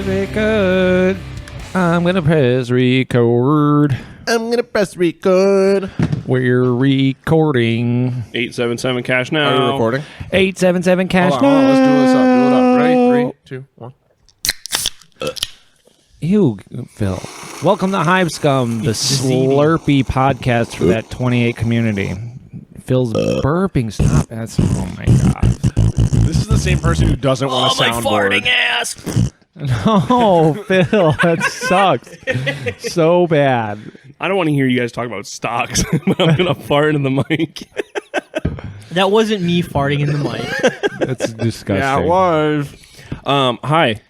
press record. I'm gonna press record. I'm gonna press record. We're recording. 877 cash now. Are you recording? 877 cash Hold now. on, let's do this up. Do it up. Ready? 3, 2, 1. Ew, Phil. Welcome to Hive Scum, the Slurpee podcast for that 28 community. Phil's burping. Stop. That's, oh my god. This is the same person who doesn't want a soundboard. Ass. No, Phil, that sucks so bad. I don't want to hear you guys talk about stocks. I'm gonna fart in the mic. That wasn't me farting in the mic. That's disgusting. Yeah, it was. Hi,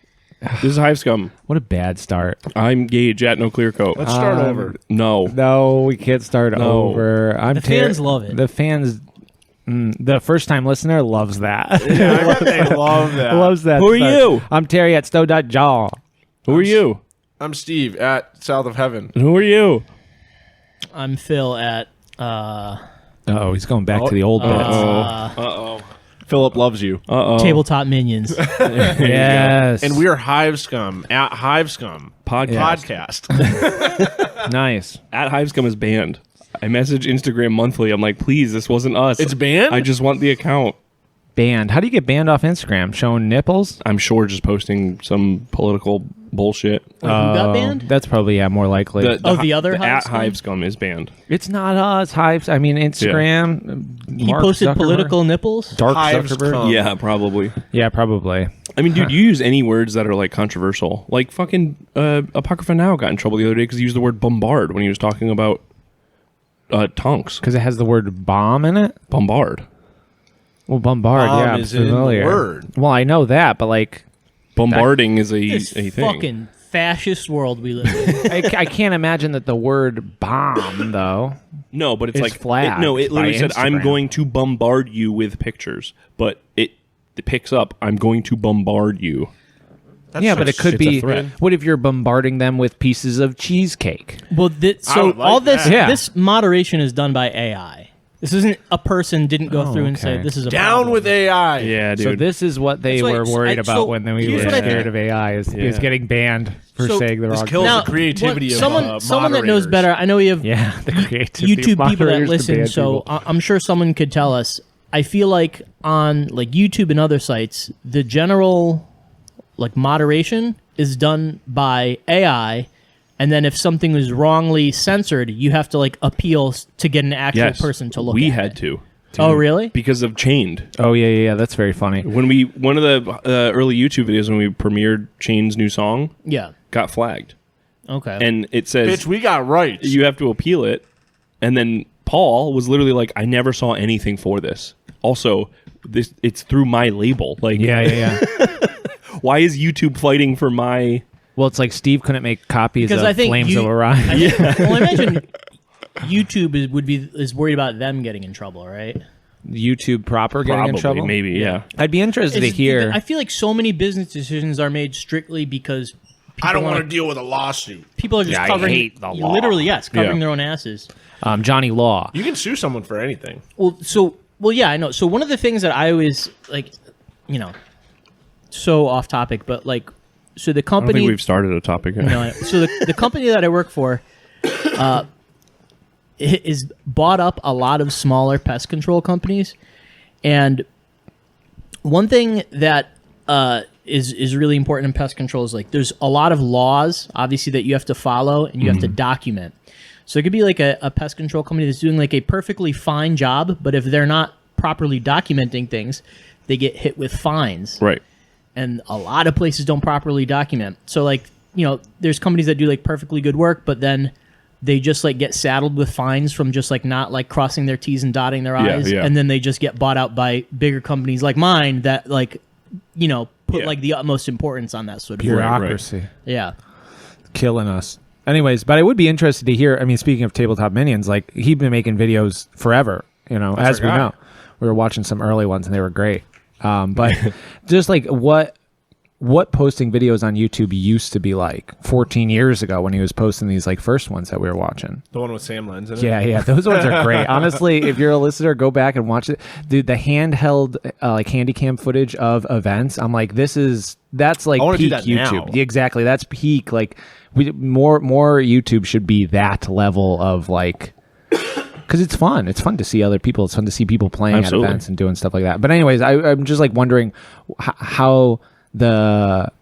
this is Hive Scum. What a bad start. I'm Gage at No Clear Coat. Let's start over. No. No, we can't start over. The fans love it. The fans, the first time listener loves that. Yeah, I bet they love that. Loves that. Who are start. you? I'm Terry at stow.jaw. Who are you? I'm Steve at South of Heaven. Who are you? I'm Phil at Oh, he's going back to the old bits. Uh-oh. Philip loves you. Uh-oh. Tabletop Minions. Yes. And we are Hive Scum at Hive Scum Podcast. nice. At Hive Scum is banned. I message Instagram monthly. I'm like, please, this wasn't us. It's banned? I just want the account. Banned. How do you get banned off Instagram? Showing nipples? I'm sure just posting some political bullshit. Wait, who got banned? That's probably, more likely. The other Hive at Scum? Hive Scum is banned. It's not us. Hives. I mean, Instagram. He Mark posted Zuckerberg. political nipples? Dark Hive Zuckerberg. Scum. Yeah, probably. Yeah, probably. I mean, dude, you use any words that are like controversial. Like fucking Apocrypha Now got in trouble the other day because he used the word bombard when he was talking about tonks. Because it has the word bomb in it? Bombard. Well, bombard, Bomb yeah, I'm is in the familiar. word. Well, I know that, but like, Bombarding is a This thing. fucking fascist world we live in. I can't imagine that the word bomb, though. No, but it's It's like flagged it literally by said, "I'm Instagram. going to bombard you with pictures," but it picks up, "I'm going to bombard you." Yeah, but it could it's a be. threat. What if you're bombarding them with pieces of cheesecake? Well, so would like all this that. Yeah. this moderation is done by AI. This isn't a person didn't go through and say okay. this is a Down problem. with AI. Yeah, dude. So this is what they That's why- were worried so about when we here's were what I scared think. of AI is getting banned for So saying the This wrong kills Now, the creativity what- of someone that knows moderators. better. I know we have Yeah, the creativity YouTube of people that moderators to listen, ban so people. I'm sure someone could tell us. I feel like on like YouTube and other sites, the general like moderation is done by AI, and then if something is wrongly censored, you have to like appeal to get an actual yes, person to look. we at had it. to. Oh, really? Because of Chained. Oh yeah, that's very funny. When one of the early YouTube videos when we premiered Chained's new song Yeah. got flagged, Okay. and it says Bitch, we got rights. you have to appeal it, and then Paul was literally like, "I never saw anything for this." Also, it's through my label. Like, Yeah. why is YouTube fighting for my? Well, it's like Steve couldn't make copies Because of I think Flames of Orion. Well, I imagine YouTube is worried about them getting in trouble, right? YouTube proper getting in Probably, trouble. maybe, yeah. I'd be interested to hear. I feel like so many business decisions are made strictly because I don't wanna- want to deal with a lawsuit. people are just Yeah, I covering hate the law. literally, yes, covering Yeah. their own asses. Johnny Law. You can sue someone for anything. Well, yeah, I know. So one of the things that I always like, so off topic, but like, so the I don't company, think we've started a topic. so the company that I work for, is bought up a lot of smaller pest control companies, and one thing that is really important in pest control is like there's a lot of laws, obviously, that you have to follow and you have to document. So it could be like a pest control company that's doing like a perfectly fine job, but if they're not properly documenting things, they get hit with fines. Right. And a lot of places don't properly document. So like, there's companies that do like perfectly good work, but then they just like get saddled with fines from just like not like crossing their T's and dotting their I's. yeah. And then they just get bought out by bigger companies like mine that like, put Yeah. like the utmost importance on that sort of Bureaucracy. Yeah. Killing us. Anyways, but I would be interested to hear. I mean, speaking of Tabletop Minions, like he'd been making videos forever. As we guy. know, we were watching some early ones and they were great. But just like what what posting videos on YouTube used to be like 14 years ago when he was posting these like first ones that we were watching. The one with Sam Lenz in it? Yeah, those ones are great. Honestly, if you're a listener, go back and watch it. Dude, the handheld like handy cam footage of events, I'm like, that's like I wanna do peak that YouTube. now. Yeah, exactly. That's peak. Like more YouTube should be that level of like, because it's fun. It's fun to see other people. It's fun to see people playing Absolutely. at events and doing stuff like that. But anyways, I'm just like wondering how the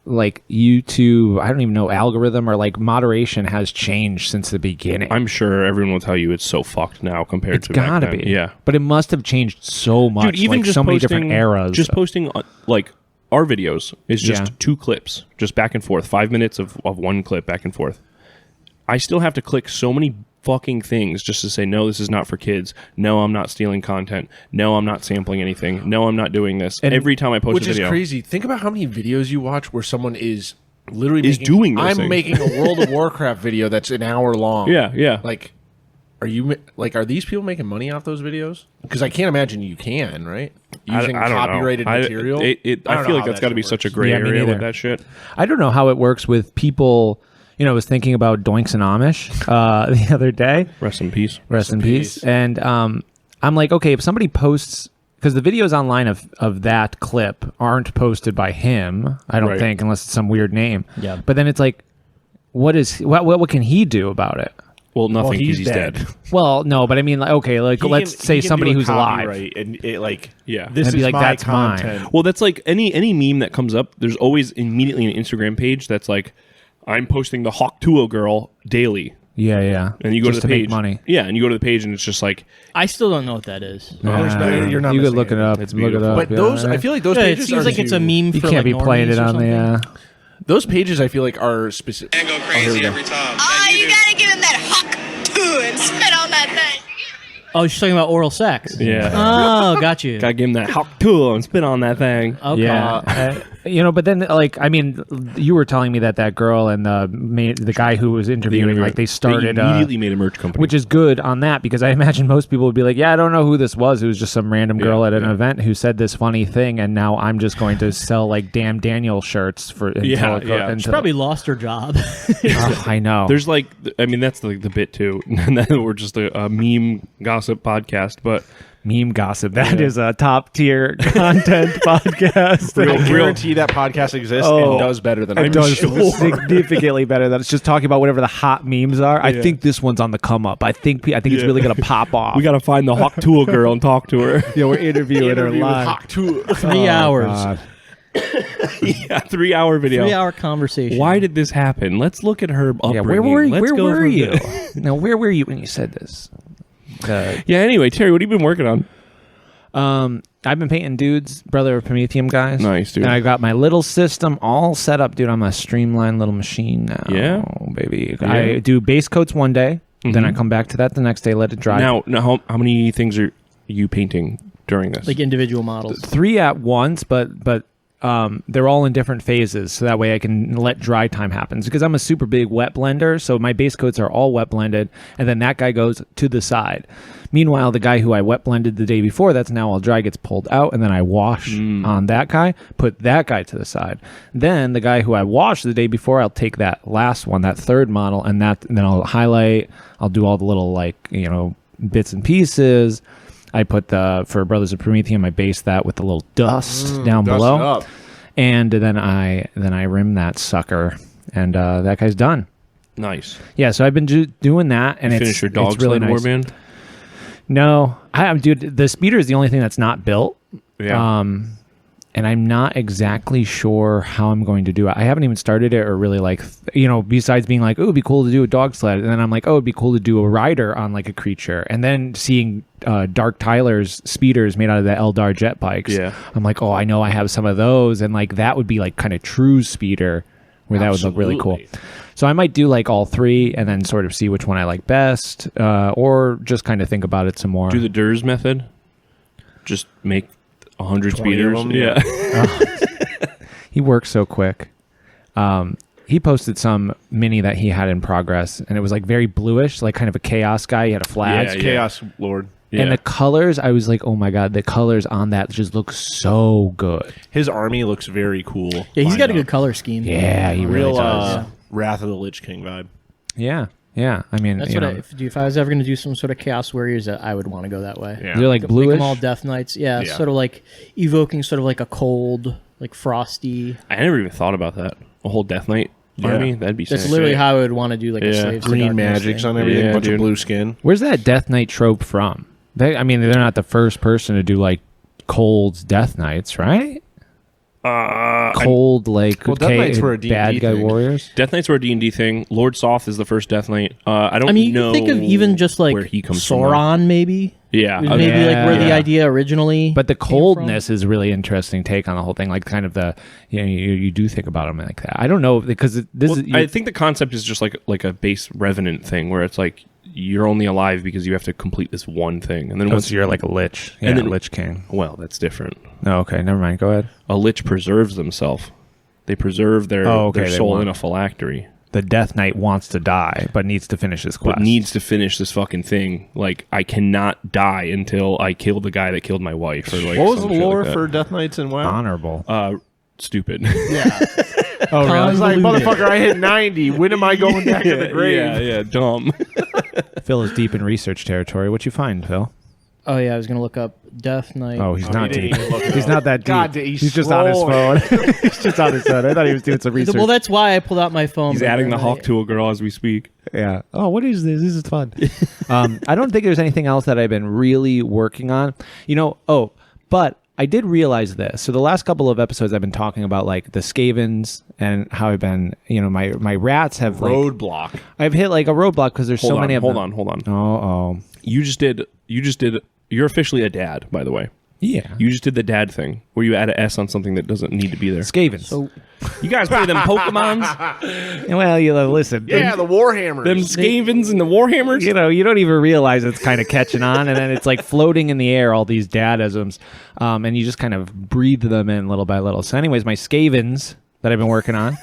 like YouTube, I don't even know, algorithm or like moderation has changed since the beginning. I'm sure everyone will tell you it's so fucked now compared It's to back gotta then. be. Yeah. But it must have changed so much. Dude, even like, just so many posting, different eras. Just posting like our videos is just Yeah. 2 clips, just back and forth, 5 minutes of one clip back and forth. I still have to click so many fucking things just to say, no, this is not for kids. No, I'm not stealing content. No, I'm not sampling anything. No, I'm not doing this. And every time I post Which a video. is crazy. Think about how many videos you watch where someone is literally doing those I'm things. making a World of Warcraft video that's an hour long. Yeah. Like, are these people making money off those videos? Because I can't imagine you can, right? Using I don't know. copyrighted material. I don't feel know like how that's that got to be shit such a works. gray Yeah, me area with neither. that shit. I don't know how it works with people. You know, I was thinking about Doinks and Amish the other day. Rest in peace. Rest in peace. And I'm like, okay, if somebody posts, because the videos online of that clip aren't posted by him, I don't Right. think, unless it's some weird name. Yeah. But then it's like, what can he do about it? Well, nothing. Well, he's he's dead. Well, no, but I mean, like, okay, like He let's can- say he can somebody do a who's alive. copyright and it like Yeah. this And be is like, my that's mine. content. Well, that's like any meme that comes up. There's always immediately an Instagram page that's like, I'm posting the Hawk Tuah girl daily, Yeah. and you go Just to the page. make money. Yeah, and you go to the page, and it's just like, I still don't know what that is. You're not you could missing look it anything. up. It's Look it beautiful. up. But yeah. those, I feel like those Yeah, it pages seems are like it's a too- meme you for can't like be playing normies it or on something. the. Those pages I feel like are specific. And go crazy every time. Oh, you gotta give him that hawk too and spit on that thing. Oh, she's talking about oral sex. yeah, Oh, got you. gotta give him that Hawk Tuah and spit on that thing. Okay. Yeah, but then like I mean, you were telling me that girl and the guy who was interviewing, like they started They immediately made a merch company, which is good on that because I imagine most people would be like, yeah, I don't know who this was. It was just some random girl at an event who said this funny thing, and now I'm just going to sell like Damn Daniel shirts for Yeah. She probably lost her job. I know. There's like, I mean, that's like the bit too. And then we're just a meme gossip podcast, but meme gossip. That is a top tier content podcast. I guarantee that podcast exists and does better than It does sure. significantly better. That it's just talking about whatever the hot memes are. I think this one's on the come up. I think it's really gonna pop off. we gotta find the Hawk Tuah girl and talk to her. yeah, we're interviewing her Interview with live. Hawk Tuah. 3 hours. God. Yeah, 3-hour video. 3-hour conversation. Why did this happen? Let's look at her upbringing. Yeah, where were you? Let's Where go were from you? there. Now, where were you when you said this? Yeah. Anyway, Terry, what have you been working on? I've been painting dudes, Brother of Prometheum guys. Nice, dude. And I got my little system all set up, dude. I'm a streamlined little machine now. Yeah? Baby. Yeah. I do base coats one day, then I come back to that the next day, let it dry. Now, how many things are you painting during this? Like individual models. 3 at once, but they're all in different phases, so that way I can let dry time happen. Because I'm a super big wet blender, so my base coats are all wet blended, and then that guy goes to the side. Meanwhile, the guy who I wet blended the day before, that's now all dry, gets pulled out, and then I wash on that guy, put that guy to the side. Then the guy who I washed the day before, I'll take that last one, that third model, and then I'll highlight. I'll do all the little bits and pieces. I put for Brothers of Prometheum, I base that with a little dust down Dust below, it up. and then I rim that sucker, and that guy's done. Nice. Yeah, so I've been doing that, and You it's finish your dog it's really sled nice. warband? No, dude, the speeder is the only thing that's not built. Yeah. And I'm not exactly sure how I'm going to do it. I haven't even started it or really besides being like, oh, it'd be cool to do a dog sled. And then I'm like, oh, it'd be cool to do a rider on like a creature. And then seeing Dark Tyler's speeders made out of the Eldar jet bikes. Yeah. I'm like, oh, I know I have some of those. And like that would be like kind of true speeder where that would look really cool. So I might do like all three and then sort of see which one I like best, or just kind of think about it some more. Do the Durs method. Just make 100 20 of speeders. them? Yeah. He works so quick. He posted some mini that he had in progress, and it was like very bluish, like kind of a chaos guy. He had a flag. Yeah, Chaos Lord. And the colors, I was like, oh my God, the colors on that just look so good. His army looks very cool. Yeah, he's got a good color scheme. Yeah, he really Real does. Wrath of the Lich King vibe. Yeah. I mean, That's what if I was ever going to do some sort of Chaos Warriors, I would want to go that way. Yeah. they're like Make bluish. them all Death Knights. Yeah, Yeah. sort of like evoking sort of like a cold, like frosty. I never even thought about that. A whole Death Knight army? That'd be That's sick. literally how I would want to do like a Yeah. Slaves to Green Darkness magics thing. on everything, Yeah, bunch dude. of blue skin. Where's that Death Knight trope from? I mean, they're not the first person to do like cold Death Knights, right? Cold, like Well, Death Knights were a D&D bad guy thing. warriors. Death Knights were a D&D thing. Lord Soth is the first Death Knight. I don't I mean, you know can think of even just like where he comes from. Sauron, maybe. Yeah. Maybe okay. like where the Yeah. idea originally. But the came coldness is really interesting take on the whole thing. Like kind of you do think about them like that. I don't know because this Well, is I think the concept is just like a base revenant thing where it's like you're only alive because you have to complete this one thing, and then once you're like a lich, yeah, and then- lich king. well, that's different. No, okay, never mind. Go ahead. A lich preserves themselves. They preserve their Okay, their they soul want- in a phylactery, The Death Knight wants to die, but needs to finish his quest. but needs to finish this fucking thing. Like I cannot die until I kill the guy that killed my wife. Or like What was some the shit lore like that. for Death Knights and WoW? honorable. Stupid. Oh, I was like, Convoluted. motherfucker, I hit 90. When am I going back to the grave? yeah, dumb. Phil is deep in research territory. What you find, Phil? Oh yeah, I was gonna look up Death Knight. Oh, he's not he deep. didn't even look it He's up. not that deep. God, he's just on his slow. phone. He's just on his phone. I thought he was doing some research. Well, that's why I pulled out my phone. He's but adding the then hawk I- to a girl as we speak. Yeah. Oh, what is this? This is fun. I don't think there's anything else that I've been really working on. But I did realize this. So the last couple of episodes I've been talking about like the Skavens and how I've been, my rats have like Roadblock. I've hit like a roadblock because there's so many of them. Hold on. Oh. You just did. You're officially a dad, by the way. Yeah. You just did the dad thing where you add an S on something that doesn't need to be there. Skavens. So You guys play them Pokemons, Well, listen. Yeah, the Warhammers. them Skavens and the Warhammers. You don't even realize it's kind of catching on, and then it's like floating in the air, all these dadisms, and you just kind of breathe them in little by little. So anyways, my Skavens that I've been working on,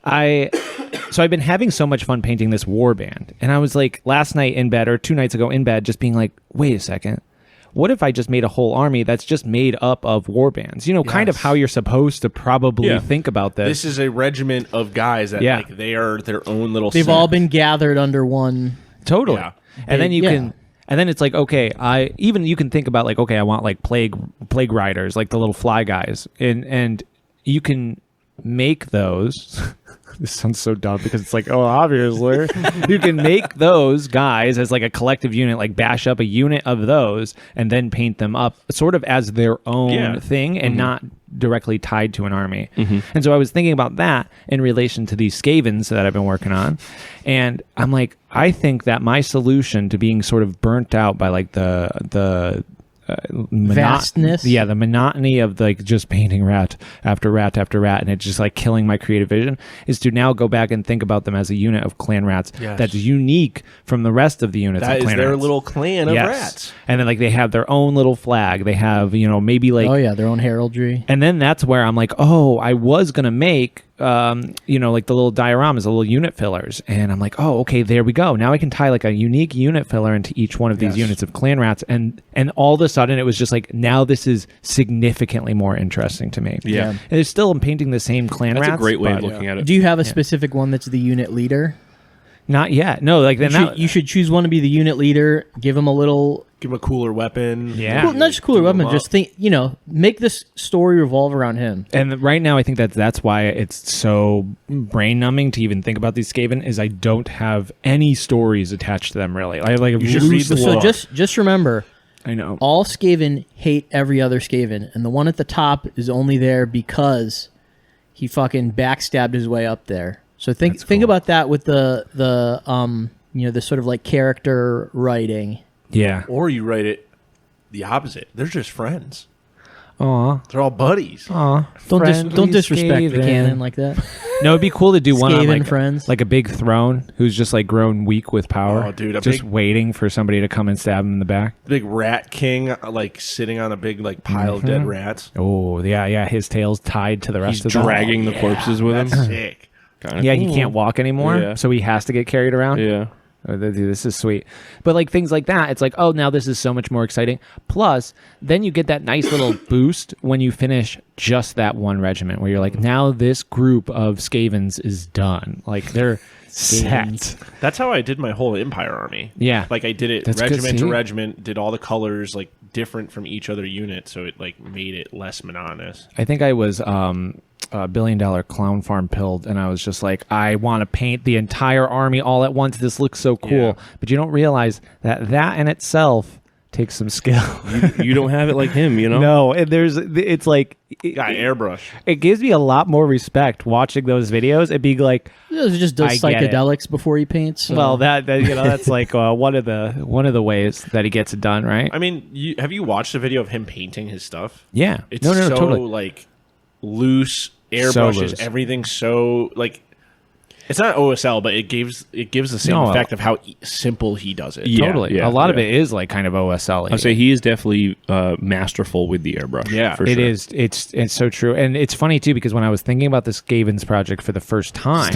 I've been having so much fun painting this warband, and I was like last night in bed or 2 nights ago in bed just being like, wait a second. What if I just made a whole army that's just made up of warbands? Kind of how you're supposed to probably Yeah. think about this. This is a regiment of guys that Yeah. they are their own little. they've set. all been gathered under one. Totally. Yeah. And then you Yeah. can, and then it's like, okay, you can think about like, okay, I want like plague riders, like the little fly guys, and you can make those. This sounds so dumb because it's like, oh, obviously, you can make those guys as like a collective unit, like bash up a unit of those and then paint them up sort of as their own thing and not directly tied to an army. And so I was thinking about that in relation to these Skavens that I've been working on. And I'm like, I think that my solution to being sort of burnt out by like the Vastness? Yeah, the monotony of like just painting rat after rat after rat, and it's just like killing my creative vision, is to now go back and think about them as a unit of clan rats that's unique from the rest of the units That of is clan their rats. little clan of Yes. rats. And then like they have their own little flag. They have, maybe like Oh yeah, their own heraldry. and then that's where I'm like, oh, I was gonna make, like the little dioramas, the little unit fillers, and I'm like, oh, okay, there we go. Now I can tie like a unique unit filler into each one of these units of clan rats, and all of a sudden it was just like, now this is significantly more interesting to me. Yeah. And it's still I'm painting the same clan That's rats. a great way of but looking at it. Do you have a specific one that's the unit leader? Not yet. No, like then You should choose one to be the unit leader. Give them a little, Give him a cooler weapon. Yeah. well, not just cooler Keep 'em weapon. up. Just think, make this story revolve around him. And right now, I think that's why it's so brain numbing to even think about these Skaven. Is I don't have any stories attached to them really. I have like a should read the So lore. just remember, I know. all Skaven hate every other Skaven, and the one at the top is only there because he fucking backstabbed his way up there. So think about that with the sort of like character writing. Yeah. Or you write it the opposite. They're just friends. Aw. They're all buddies. Aw. Don't disrespect the Skaven. canon like that. No, it'd be cool to do one on Skaven like friends. like a big throne who's just like grown weak with power. Oh, dude, a just big- waiting for somebody to come and stab him in the back. Big rat king, like sitting on a big like pile of dead rats. Oh, yeah. His tail's tied to the rest He's of them. dragging the corpses with him. That's sick. Kinda Yeah, cool. he can't walk anymore, Yeah. so he has to get carried around. Yeah. Oh, this is sweet. But like things like that, it's like, oh, now this is so much more exciting. Plus, then you get that nice little boost when you finish just that one regiment where you're like, now this group of Skavens is done. Like they're set. That's how I did my whole Empire army. Yeah. Like I did it That's good, regiment to see? regiment, did all the colors like different from each other unit, so it like made it less monotonous. I think I was $1 billion clown farm pilled, and I was just like, I want to paint the entire army all at once. This looks so cool. Yeah. But you don't realize that in itself takes some skill. You don't have it like him, you know? No, and it's like Got airbrush. it gives me a lot more respect watching those videos and being like, He just does I get it. psychedelics before he paints. So. well, that that's like one of the ways that he gets it done, right? I mean, have you watched a video of him painting his stuff? Yeah. It's no, so totally. like loose, So airbrushes, loose. everything so like it's not OSL, but it gives the same No. diffect of how simple he does it. Yeah, Totally. yeah, a lot of yeah. it is like kind of OSL. I'd say he is definitely masterful with the airbrush. Yeah. for It sure. is. It's so true, and it's funny too because when I was thinking about this Gavens project for the first time,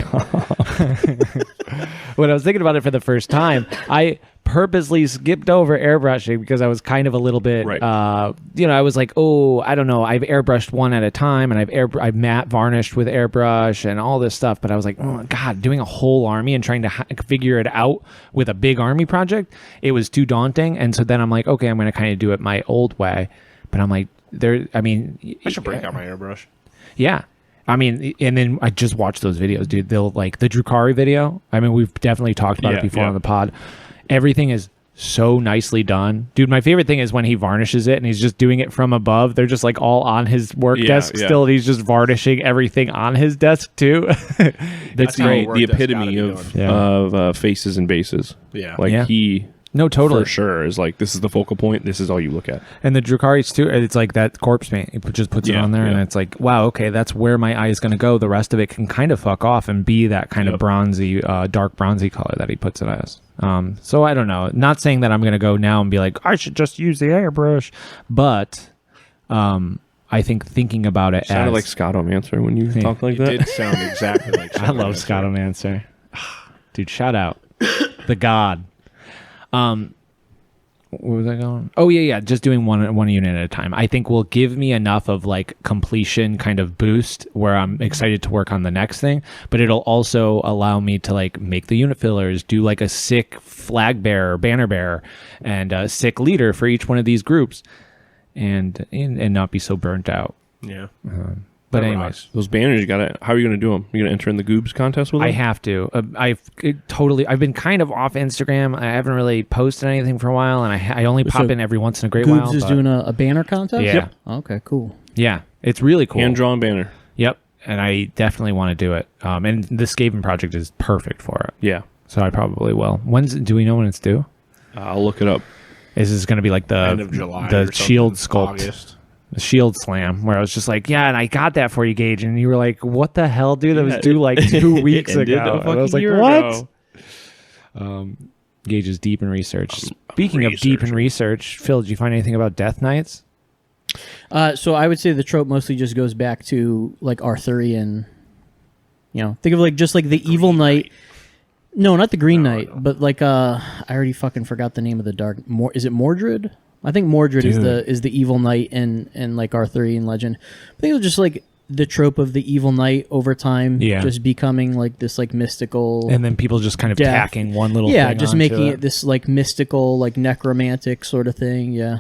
when I was thinking about it for the first time, I purposely skipped over airbrushing because I was kind of a little bit, Right. I was like, oh, I don't know, I've airbrushed one at a time, and I've matte varnished with airbrush and all this stuff, but I was like, oh God, doing a whole army and trying to figure it out with a big army project, it was too daunting, and so then I'm like, okay, I'm going to kind of do it my old way, but I'm like, I should break out my airbrush. yeah. I mean, and then I just watched those videos, dude. They'll like the Drukari video. I mean, we've definitely talked about Yeah, it before yeah. on the pod. Everything is so nicely done. Dude, my favorite thing is when he varnishes it and he's just doing it from above. They're just like all on his work Yeah, desk yeah. still. And he's just varnishing everything on his desk too. That's how the work that's epitome gotta be of done. of faces and bases. Yeah. Like Yeah. he No, totally. for sure is like, this is the focal point. This is all you look at. And the Drukaris too, it's like that corpse paint. He just puts it Yeah, on there, and yeah. it's like, wow, okay, that's where my eye is going to go. The rest of it can kind of fuck off and be that kind of Yep. bronzy, dark bronzy color that he puts it as. So I don't know. Not saying that I'm going to go now and be like, I should just use the airbrush, but I think thinking about it Sounded as like Scott O'Mancer when you talk like It that. did sound exactly like I love Scott O'Mancer. Dude, shout out. The God. Where was I going? Oh yeah, just doing one unit at a time. I think will give me enough of like completion kind of boost where I'm excited to work on the next thing, but it'll also allow me to like make the unit fillers, do like a sick flag bearer, banner bearer, and a sick leader for each one of these groups, and not be so burnt out. Yeah. But That anyways, rocks. Those banners, you gotta. How are you gonna do them? You gonna enter in the Goobs contest with them? I have to. I've been kind of off Instagram. I haven't really posted anything for a while, and I only pop So in every once in a great Goobs while. is but- doing a banner contest? Yeah. Yep. Okay, cool. Yeah, it's really cool. Hand drawn banner. Yep, and I definitely want to do it. And the Skaven project is perfect for it, Yeah, so I probably will. Do we know when it's due? I'll look it up. Is this going to be like the End of July. the or something, shield sculpt, August. the shield slam, where I was just like, yeah, and I got that for you, Gage, and you were like, what the hell, dude? That was Yeah, due like 2 weeks ended ago. a And I was like, fucking year what? ago. Gage is deep in research. Speaking of deep in research, Phil, did you find anything about Death Knights? So I would say the trope mostly just goes back to like Arthurian. Think of like just like the evil knight. No, not the Green Knight, but like I already fucking forgot the name of the dark. Is it Mordred? I think Mordred is the evil knight in like Arthurian legend. I think it was just like the trope of the evil knight over time, just becoming like this like mystical, And then people just kind of Death. tacking one little thing just onto making it this like mystical, like necromantic sort of thing. Yeah.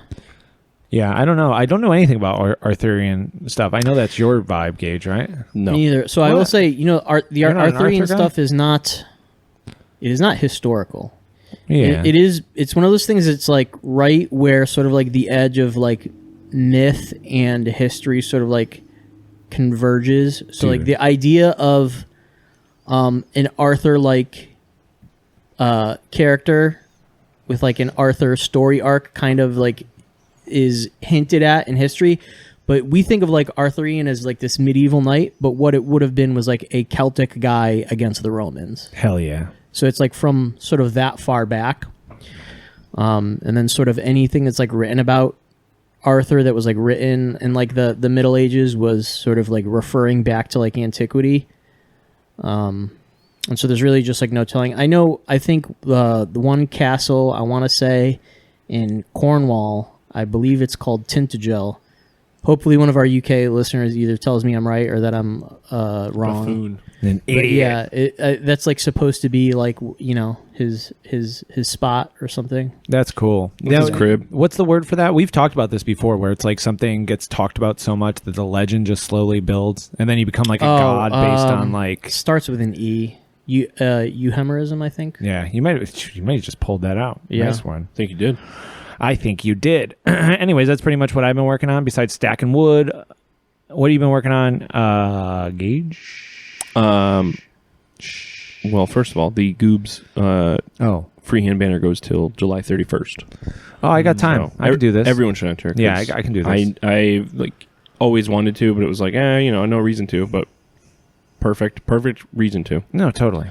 Yeah, I don't know. I don't know anything about Arthurian stuff. I know that's your vibe, Gage, right? No. Me either. So I will say, the You're not an Arthurian Arthur guy? stuff is not. It is not historical. Yeah. It is. It's one of those things. It's like right where sort of like the edge of like myth and history sort of like converges. So like Dude. the idea of an Arthur like character with like an Arthur story arc kind of like is hinted at in history. But we think of like Arthurian as like this medieval knight, but what it would have been was like a Celtic guy against the Romans. Hell yeah. So it's like from sort of that far back. And then sort of anything that's like written about Arthur that was like written in like the Middle Ages was sort of like referring back to like antiquity. And so there's really just like no telling. I think the one castle I want to say in Cornwall, I believe it's called Tintagel. Hopefully one of our UK listeners either tells me I'm right or that I'm wrong. Buffoon. An But idiot. yeah, that's like supposed to be like, his spot or something. That's cool. His crib. What's the word for that? We've talked about this before, where it's like something gets talked about so much that the legend just slowly builds, and then you become like a god based on like. Starts with an E. Euhemerism, I think. Yeah, you might have just pulled that out. Yeah. Nice one. I think you did. I think you did. Anyways, that's pretty much what I've been working on. Besides stacking wood, what have you been working on, Gage? Well, first of all, the Goobs freehand banner goes till July 31st. Oh, I got time. So, I can do this. Everyone should enter. Yeah, I can do this. I like always wanted to, but it was like, no reason to. But perfect reason to. No, totally.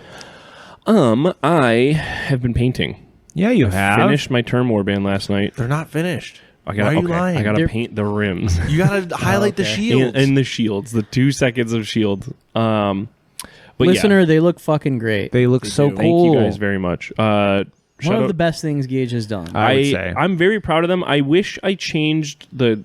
I have been painting. Yeah, you have. Finished my term warband last night. They're not finished. Why are you lying? I gotta paint the rims. You gotta highlight the shields. and the shields, the 2 seconds of shield. But Listener, they look fucking great. They look so do. cool. thank you guys very much. One of the best things Gage has done. I would say. I'm very proud of them. I wish I changed the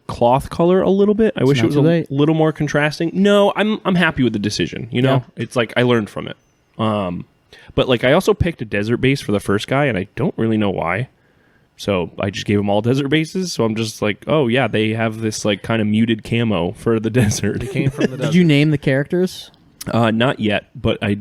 cloth color a little bit. I wish it not was too a late. little more contrasting. No, I'm happy with the decision. Yeah. It's like I learned from it. But like I also picked a desert base for the first guy, and I don't really know why. So I just gave them all desert bases. So I'm just like, oh yeah, they have this like kind of muted camo for the desert. It came from the Did you name the characters? Not yet, but I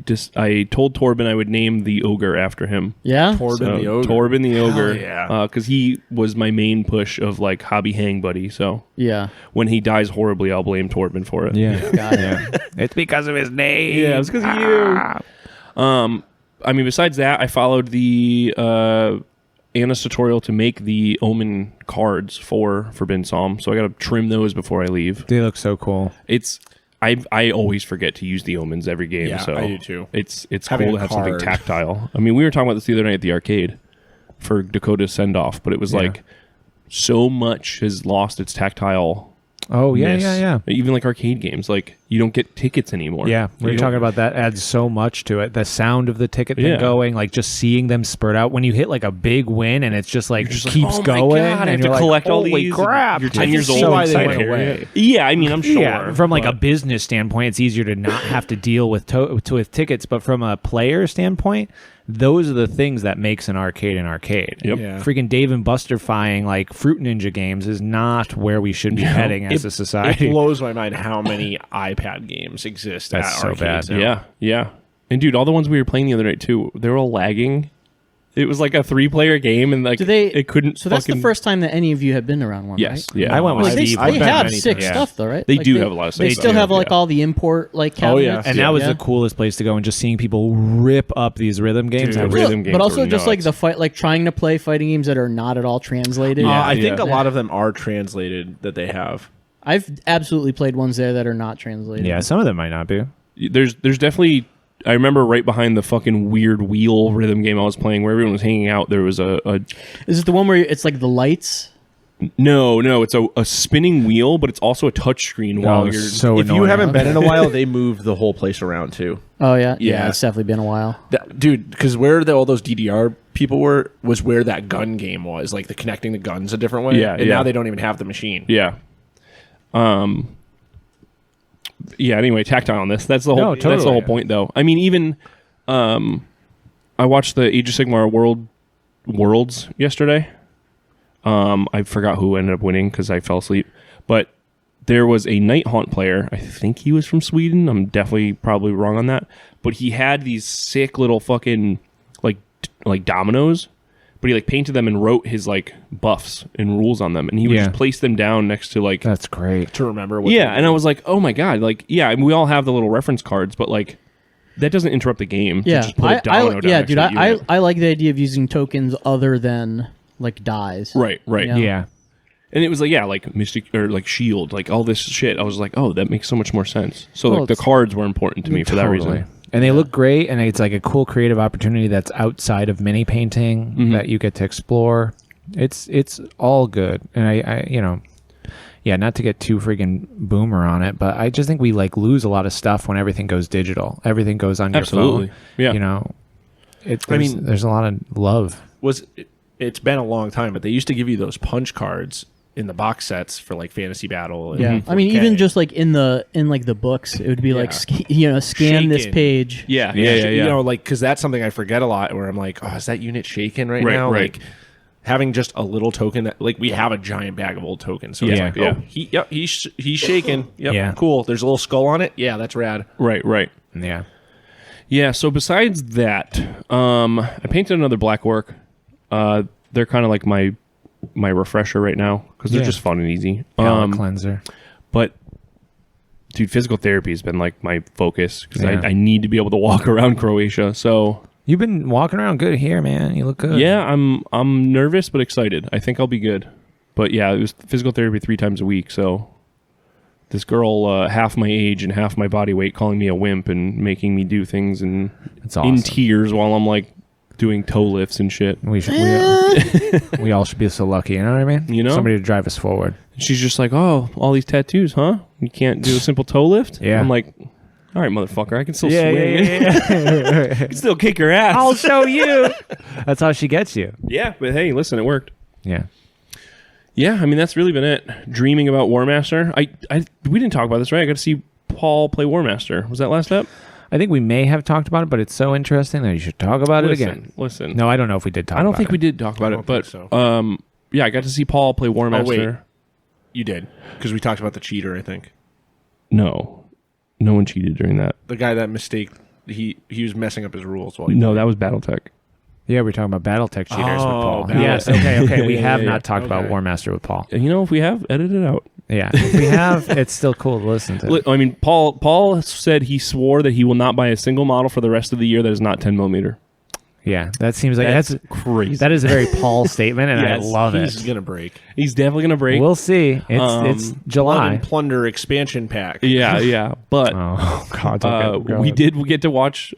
told Torben I would name the ogre after him. Yeah? Torben the ogre. Torben the ogre. yeah. Because he was my main push of like hobby hang buddy. So Yeah. when he dies horribly, I'll blame Torben for it. Yeah. Got it. It's because of his name. Yeah, it's because of you. I mean, besides that, I followed the Anna's tutorial to make the Omen cards for Forbidden Psalm, so I got to trim those before I leave. They look so cool. I always forget to use the omens every game. Yeah, so I do too. It's Having cool a to have something card. tactile. I mean, we were talking about this the other night at the arcade for Dakota's send off, but it was like so much has lost its tactile. Oh yeah. Even like arcade games, like you don't get tickets anymore. Yeah, we were You talking don't- about that. Adds so much to it. The sound of the ticket thing Yeah. going, like just seeing them spurt out when you hit like a big win, and it's just like Just like, keeps oh my going. God, I and have you're to like, collect all holy these. crap! You're I 10 can years see old. why they they went went away. Yeah, I mean, I'm sure. Yeah, from like a but- business standpoint, it's easier to not have to deal with with tickets. But from a player standpoint, those are the things that makes an arcade an arcade. Yep. Yeah. Freaking Dave and Buster-fying like Fruit Ninja games is not where we should be heading as a society. It blows my mind how many iPad games exist That's at so arcades bad. now. Yeah. And dude, all the ones we were playing the other night too, they were all lagging. It was like a 3-player game, and like it couldn't. So that's the first time that any of you have been around one, Yes, right? yeah. I went with Like, they Steve. I've they been have many sick times. stuff though, right? They Like, do have a lot of They sick still stuff, have like yeah. all the import like Oh, yeah. cabinets. And that was Yeah. the coolest place to go, and just seeing people rip up these rhythm games. Dude, I was- rhythm games But also were just like nuts. the fight, like trying to play fighting games that are not at all translated. I think Yeah. a lot of them are translated that they have. I've absolutely played ones there that are not translated. yeah, some of them might not be. There's definitely. I remember right behind the fucking weird wheel rhythm game I was playing, where everyone was hanging out. There was a Is it the one where it's like the lights? no, it's a spinning wheel, but it's also a touch screen while you're. so If you annoying. haven't been in a while, they moved the whole place around too. Oh yeah, Yeah. It's definitely been a while. Dude, because where all those DDR people were was where that gun game was, like the connecting the guns a different way. Yeah, and yeah. now they don't even have the machine. Yeah. Yeah. Anyway, tactile on this. That's the whole. No, That's the totally. whole point, though. I mean, even I watched the Age of Sigmar Worlds yesterday. I forgot who ended up winning because I fell asleep. But there was a Night Haunt player. I think he was from Sweden. I'm definitely probably wrong on that. But he had these sick little fucking like dominoes. But he like painted them and wrote his like buffs and rules on them, and he would Yeah. just place them down next to like That's great. To remember what yeah. And I was like, oh my god, like yeah, I mean, we all have the little reference cards, but like that doesn't interrupt the game. to Yeah, just put a domino down next dude. to the unit. I like the idea of using tokens other than like dies. right. Yeah. Yeah. And it was like yeah, like Mystic or like Shield, like all this shit. I was like, oh, that makes so much more sense. So Well, like the it's- cards were important to me for that Totally. reason. And they look great, and it's like a cool creative opportunity that's outside of mini painting that you get to explore. It's all good, and I Yeah, not to get too freaking boomer on it, but I just think we like lose a lot of stuff when everything goes digital. Everything goes on your Absolutely. phone. Yeah. You know, there's a lot of love. It's been a long time, but they used to give you those punch cards in the box sets for like Fantasy Battle. And Yeah, I mean, 4K. even just like in the books, it would be like scan this Shaken. page. Yeah. You know, like because that's something I forget a lot. Where I'm like, oh, is that unit shaken right now? Right. Like having just a little token that, like, we have a giant bag of old tokens. So Yeah. it's like, oh, he's shaken. Yep, Yeah. cool. There's a little skull on it. Yeah, that's rad. Right. Yeah. Yeah, so besides that, I painted another black orc. They're kind of like my refresher right now because they're just fun and easy. Palate cleanser. But, dude, physical therapy has been like my focus because Yeah. I need to be able to walk around Croatia. So You've been walking around good here, man. You look good. yeah, I'm nervous but excited. I think I'll be good. But yeah, it was physical therapy 3 times a week. So this girl, half my age and half my body weight, calling me a wimp and making me do things and It's awesome. in tears while I'm like doing toe lifts and shit. We all should be so lucky. You know what I mean? You know? Somebody to drive us forward. She's just like, oh, all these tattoos, huh? You can't do a simple toe lift? Yeah. I'm like, all right, motherfucker, I can still Yeah, swing. yeah. I can still kick your ass. I'll show you. That's how she gets you. Yeah, but hey, listen, it worked. Yeah. Yeah, I mean, that's really been it. Dreaming about War Master. We didn't talk about this, right? I got to see Paul play War Master. Was that last up? I think we may have talked about it, but it's so interesting that you should talk about it again. Listen. No, I don't know if we did talk about it. I don't think we did talk about it, but think so. yeah, I got to see Paul play War Master. wait. You did, because we talked about the cheater, I think. No one cheated during that. The guy that mistaked, he was messing up his rules while he No, that was BattleTech. Yeah, we're talking about BattleTech cheaters with Paul. Battletech. Yes, okay. We have Yeah. not talked about Okay. War Master with Paul. You know, if we have, edit it out. Yeah, if we have, it's still cool to listen to. I mean, Paul said he swore that he will not buy a single model for the rest of the year that is not 10 millimeter. Yeah, that seems like that's crazy. that is a very Paul statement, and Yes, I love He's it. gonna break. He's definitely gonna break. We'll see. It's Blood July. and Plunder expansion pack. yeah, but Oh God! don't we did get to watch.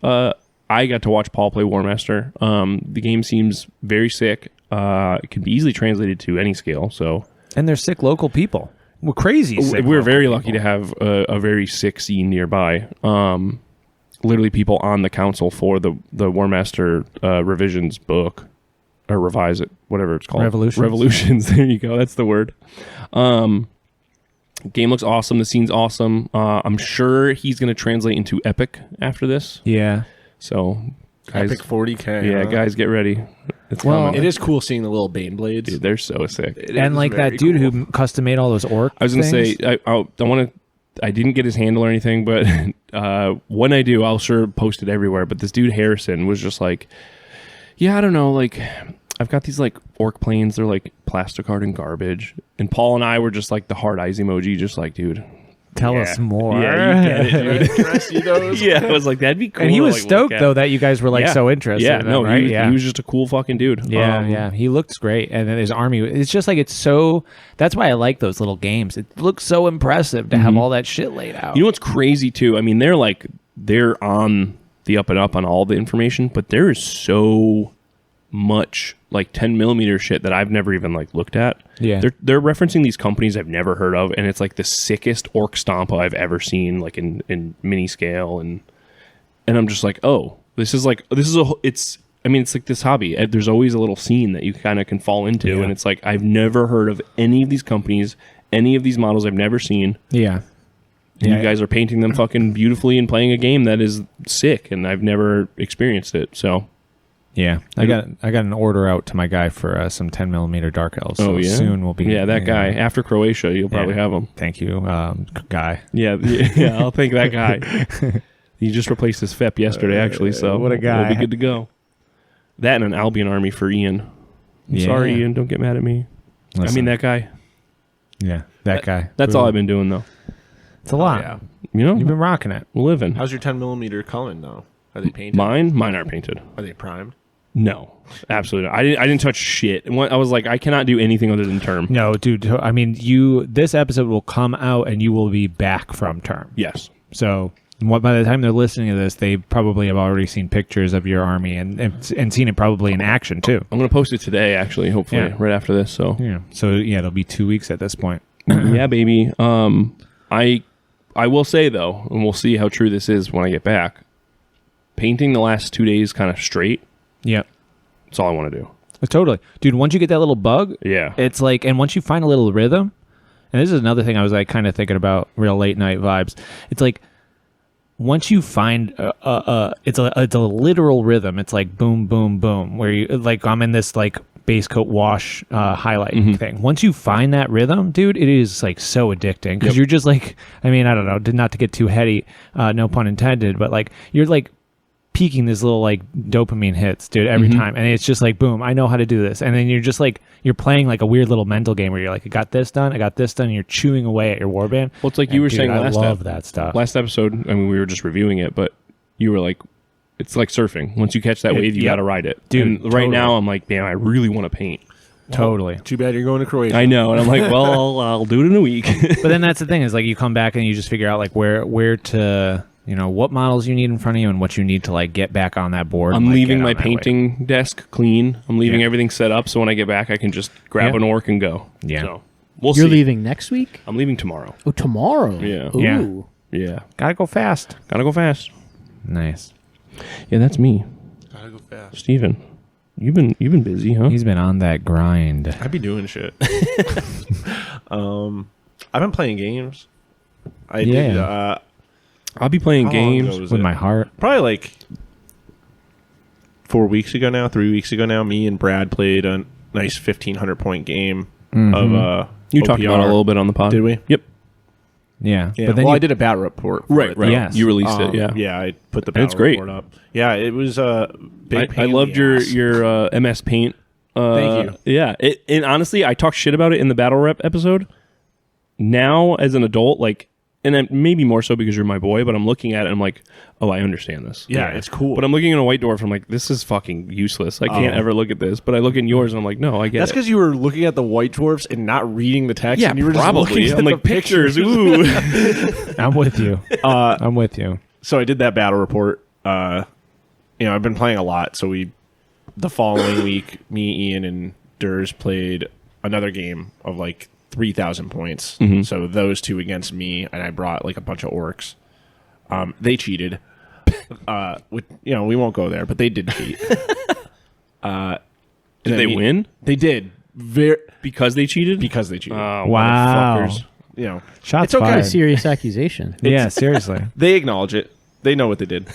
I got to watch Paul play War Master. The game seems very sick. It can be easily translated to any scale. So And they're sick local people. We're crazy. Sick we're local very people. lucky to have a very sick scene nearby. Literally, people on the council for the War Master revisions book or revise it, whatever it's called. Revolutions. There you go. That's the word. Game looks awesome. The scene's awesome. I'm sure he's going to translate into Epic after this. Yeah. So, guys, Epic 40K. yeah, huh? guys, get ready. It's Well, coming. It is cool seeing the little Bane blades. Dude, they're so sick. It And is like very that dude cool. who custom made all those orc. I was going to say, things. I want to. I didn't get his handle or anything, but when I do, I'll sure post it everywhere. But this dude Harrison was just like, yeah, I don't know, like I've got these like orc planes, they're like plastic art and garbage. And Paul and I were just like the hard eyes emoji, just like, dude, Tell yeah. us more. Yeah, you get it, dude. Can I see those? Yeah, I was like, that'd be cool. And he to, was like, stoked look at. though that you guys were like Yeah. so interested. Yeah, in no, him, right? he was just a cool fucking dude. Yeah, yeah. He looked great. And then his army, it's just like, it's so, that's why I like those little games. It looks so impressive to have all that shit laid out. You know what's crazy too? I mean, they're on the up and up on all the information, but there is so much like 10 millimeter shit that I've never even like looked at. Yeah. They're referencing these companies I've never heard of, and it's like the sickest orc stompa I've ever seen, like in mini scale, and I'm just like, oh, it's like this hobby. There's always a little scene that you kind of can fall into, and it's like I've never heard of any of these companies, any of these models I've never seen. Yeah. And you guys are painting them fucking beautifully and playing a game that is sick, and I've never experienced it. So Yeah. I got an order out to my guy for some 10 millimeter dark elves. So soon we'll be. that guy. After Croatia, you'll probably have him. Thank you, guy. Yeah, I'll thank that guy. He just replaced his FEP yesterday, actually, so what a guy. We'll be good to go. That and an Albion army for Ian. I'm sorry, Ian. Don't get mad at me. Listen. I mean, that guy. Yeah, that guy. That's all I've been doing, though. It's a lot. Yeah. You know, You've been rocking it. living. How's your 10 millimeter coming though? Are they painted? Mine aren't painted. Are they primed? No, absolutely not. I didn't touch shit. And I was like, I cannot do anything other than term. No, dude. I mean, this episode will come out and you will be back from term. Yes. So by the time they're listening to this, they probably have already seen pictures of your army and seen it probably in action too. I'm going to post it today, actually, hopefully, Yeah. right after this. So Yeah. So yeah, it'll be 2 weeks at this point. Yeah, baby. I will say though, and we'll see how true this is when I get back. Painting the last 2 days kind of straight. Yep. That's all I want to do. Totally. Dude, once you get that little bug, Yeah. it's like, and once you find a little rhythm, and this is another thing I was like kind of thinking about, real late night vibes. It's like, once you find it's a literal rhythm. It's like boom, boom, boom, where you like, I'm in this like base coat wash highlight thing. Once you find that rhythm, dude, it is like so addicting because you're just like, I mean, I don't know, not to get too heady, no pun intended, but like you're like peaking this little like dopamine hits, dude, every time, and it's just like boom, I know how to do this, and then you're just like you're playing like a weird little mental game where you're like, I got this done, and you're chewing away at your warband. Well, it's like And, you were dude, saying I last love that stuff. Last episode, I mean, we were just reviewing it, but you were like, it's like surfing. Once you catch that wave, you got to ride it. Dude, And right totally. now, I'm like, damn, I really want to paint. Totally. Too bad you're going to Croatia. I know. And I'm like, well, I'll do it in a week. But then that's the thing is like you come back and you just figure out like where to, you know, what models you need in front of you and what you need to like get back on that board. I'm and, like, leaving get my on that painting desk clean. I'm leaving Yeah. everything set up so when I get back, I can just grab Yeah. an orc and go. Yeah. So we'll You're see. leaving next week? I'm leaving tomorrow. Oh, tomorrow. Yeah. Ooh. Yeah. Yeah. way. Gotta go fast. Gotta go fast. Nice. Yeah, that's me. Gotta go fast. Steven, you've been busy, huh? He's been on that grind. I be doing shit. I've been playing games. I did. Yeah. I'll be playing How long games. ago was With it? my heart. Probably like 3 weeks ago now. Me and Brad played a nice 1,500 point game of You talked about it a little bit on the pod. Did we? Yep. Yeah. Yeah. But then Well, you, I did a battle report. For Right, it, right. though. Yes. You released it, yeah. Yeah, I put the And it's battle great. report up. Yeah, it was a big pain I in loved the ass. your MS Paint. Thank you. Yeah, and honestly, I talked shit about it in the battle rep episode. Now, as an adult, like, and then maybe more so because you're my boy, but I'm looking at it and I'm like, oh, I understand this. Yeah, it's cool. But I'm looking at a white dwarf. I'm like, this is fucking useless. I can't ever look at this. But I look in yours and I'm like, no, I get That's it. because you were looking at the white dwarfs and not reading the text. Yeah, and you were probably. Just looking I'm at like, the pictures. Ooh. I'm with you. I'm with you. So I did that battle report. I've been playing a lot. So the following week, me, Ian, and Durs played another game of like 3,000 points. So those two against me, and I brought like a bunch of orcs. They cheated. We won't go there, but they did cheat. Did they win? They did. Because they cheated? Because they cheated. Oh, Wow. motherfuckers. Shots It's okay. fired. Serious accusation. Yeah, seriously. They acknowledge it. They know what they did.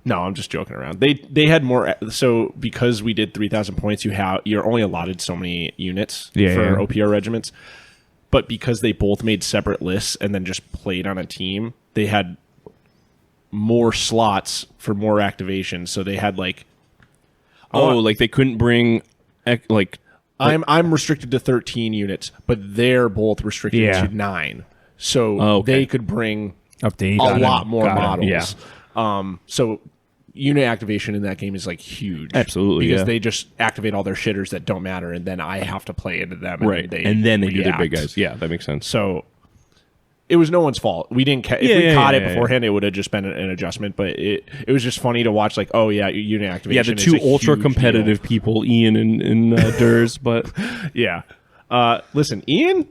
No, I'm just joking around. They had more. So because we did 3,000 points, you're only allotted so many units for OPR regiments. But because they both made separate lists and then just played on a team, they had more slots for more activations. So they had like, Like they couldn't bring, like, I'm restricted to 13 units, but they're both restricted to 9. So they could bring Up to 8. a lot more models. Yeah. So unit activation in that game is like huge. Absolutely, Because yeah. they just activate all their shitters that don't matter, and then I have to play into them. right. And then they do their big react. guys. Yeah, that makes sense. So it was no one's fault. We didn't. If Yeah, we yeah, caught yeah, it yeah. beforehand, it would have just been an adjustment. But it was just funny to watch. Like, oh yeah, unit Yeah, activation. the is two a huge ultra competitive people, Ian and Durs, but deal. Yeah. Listen, Ian,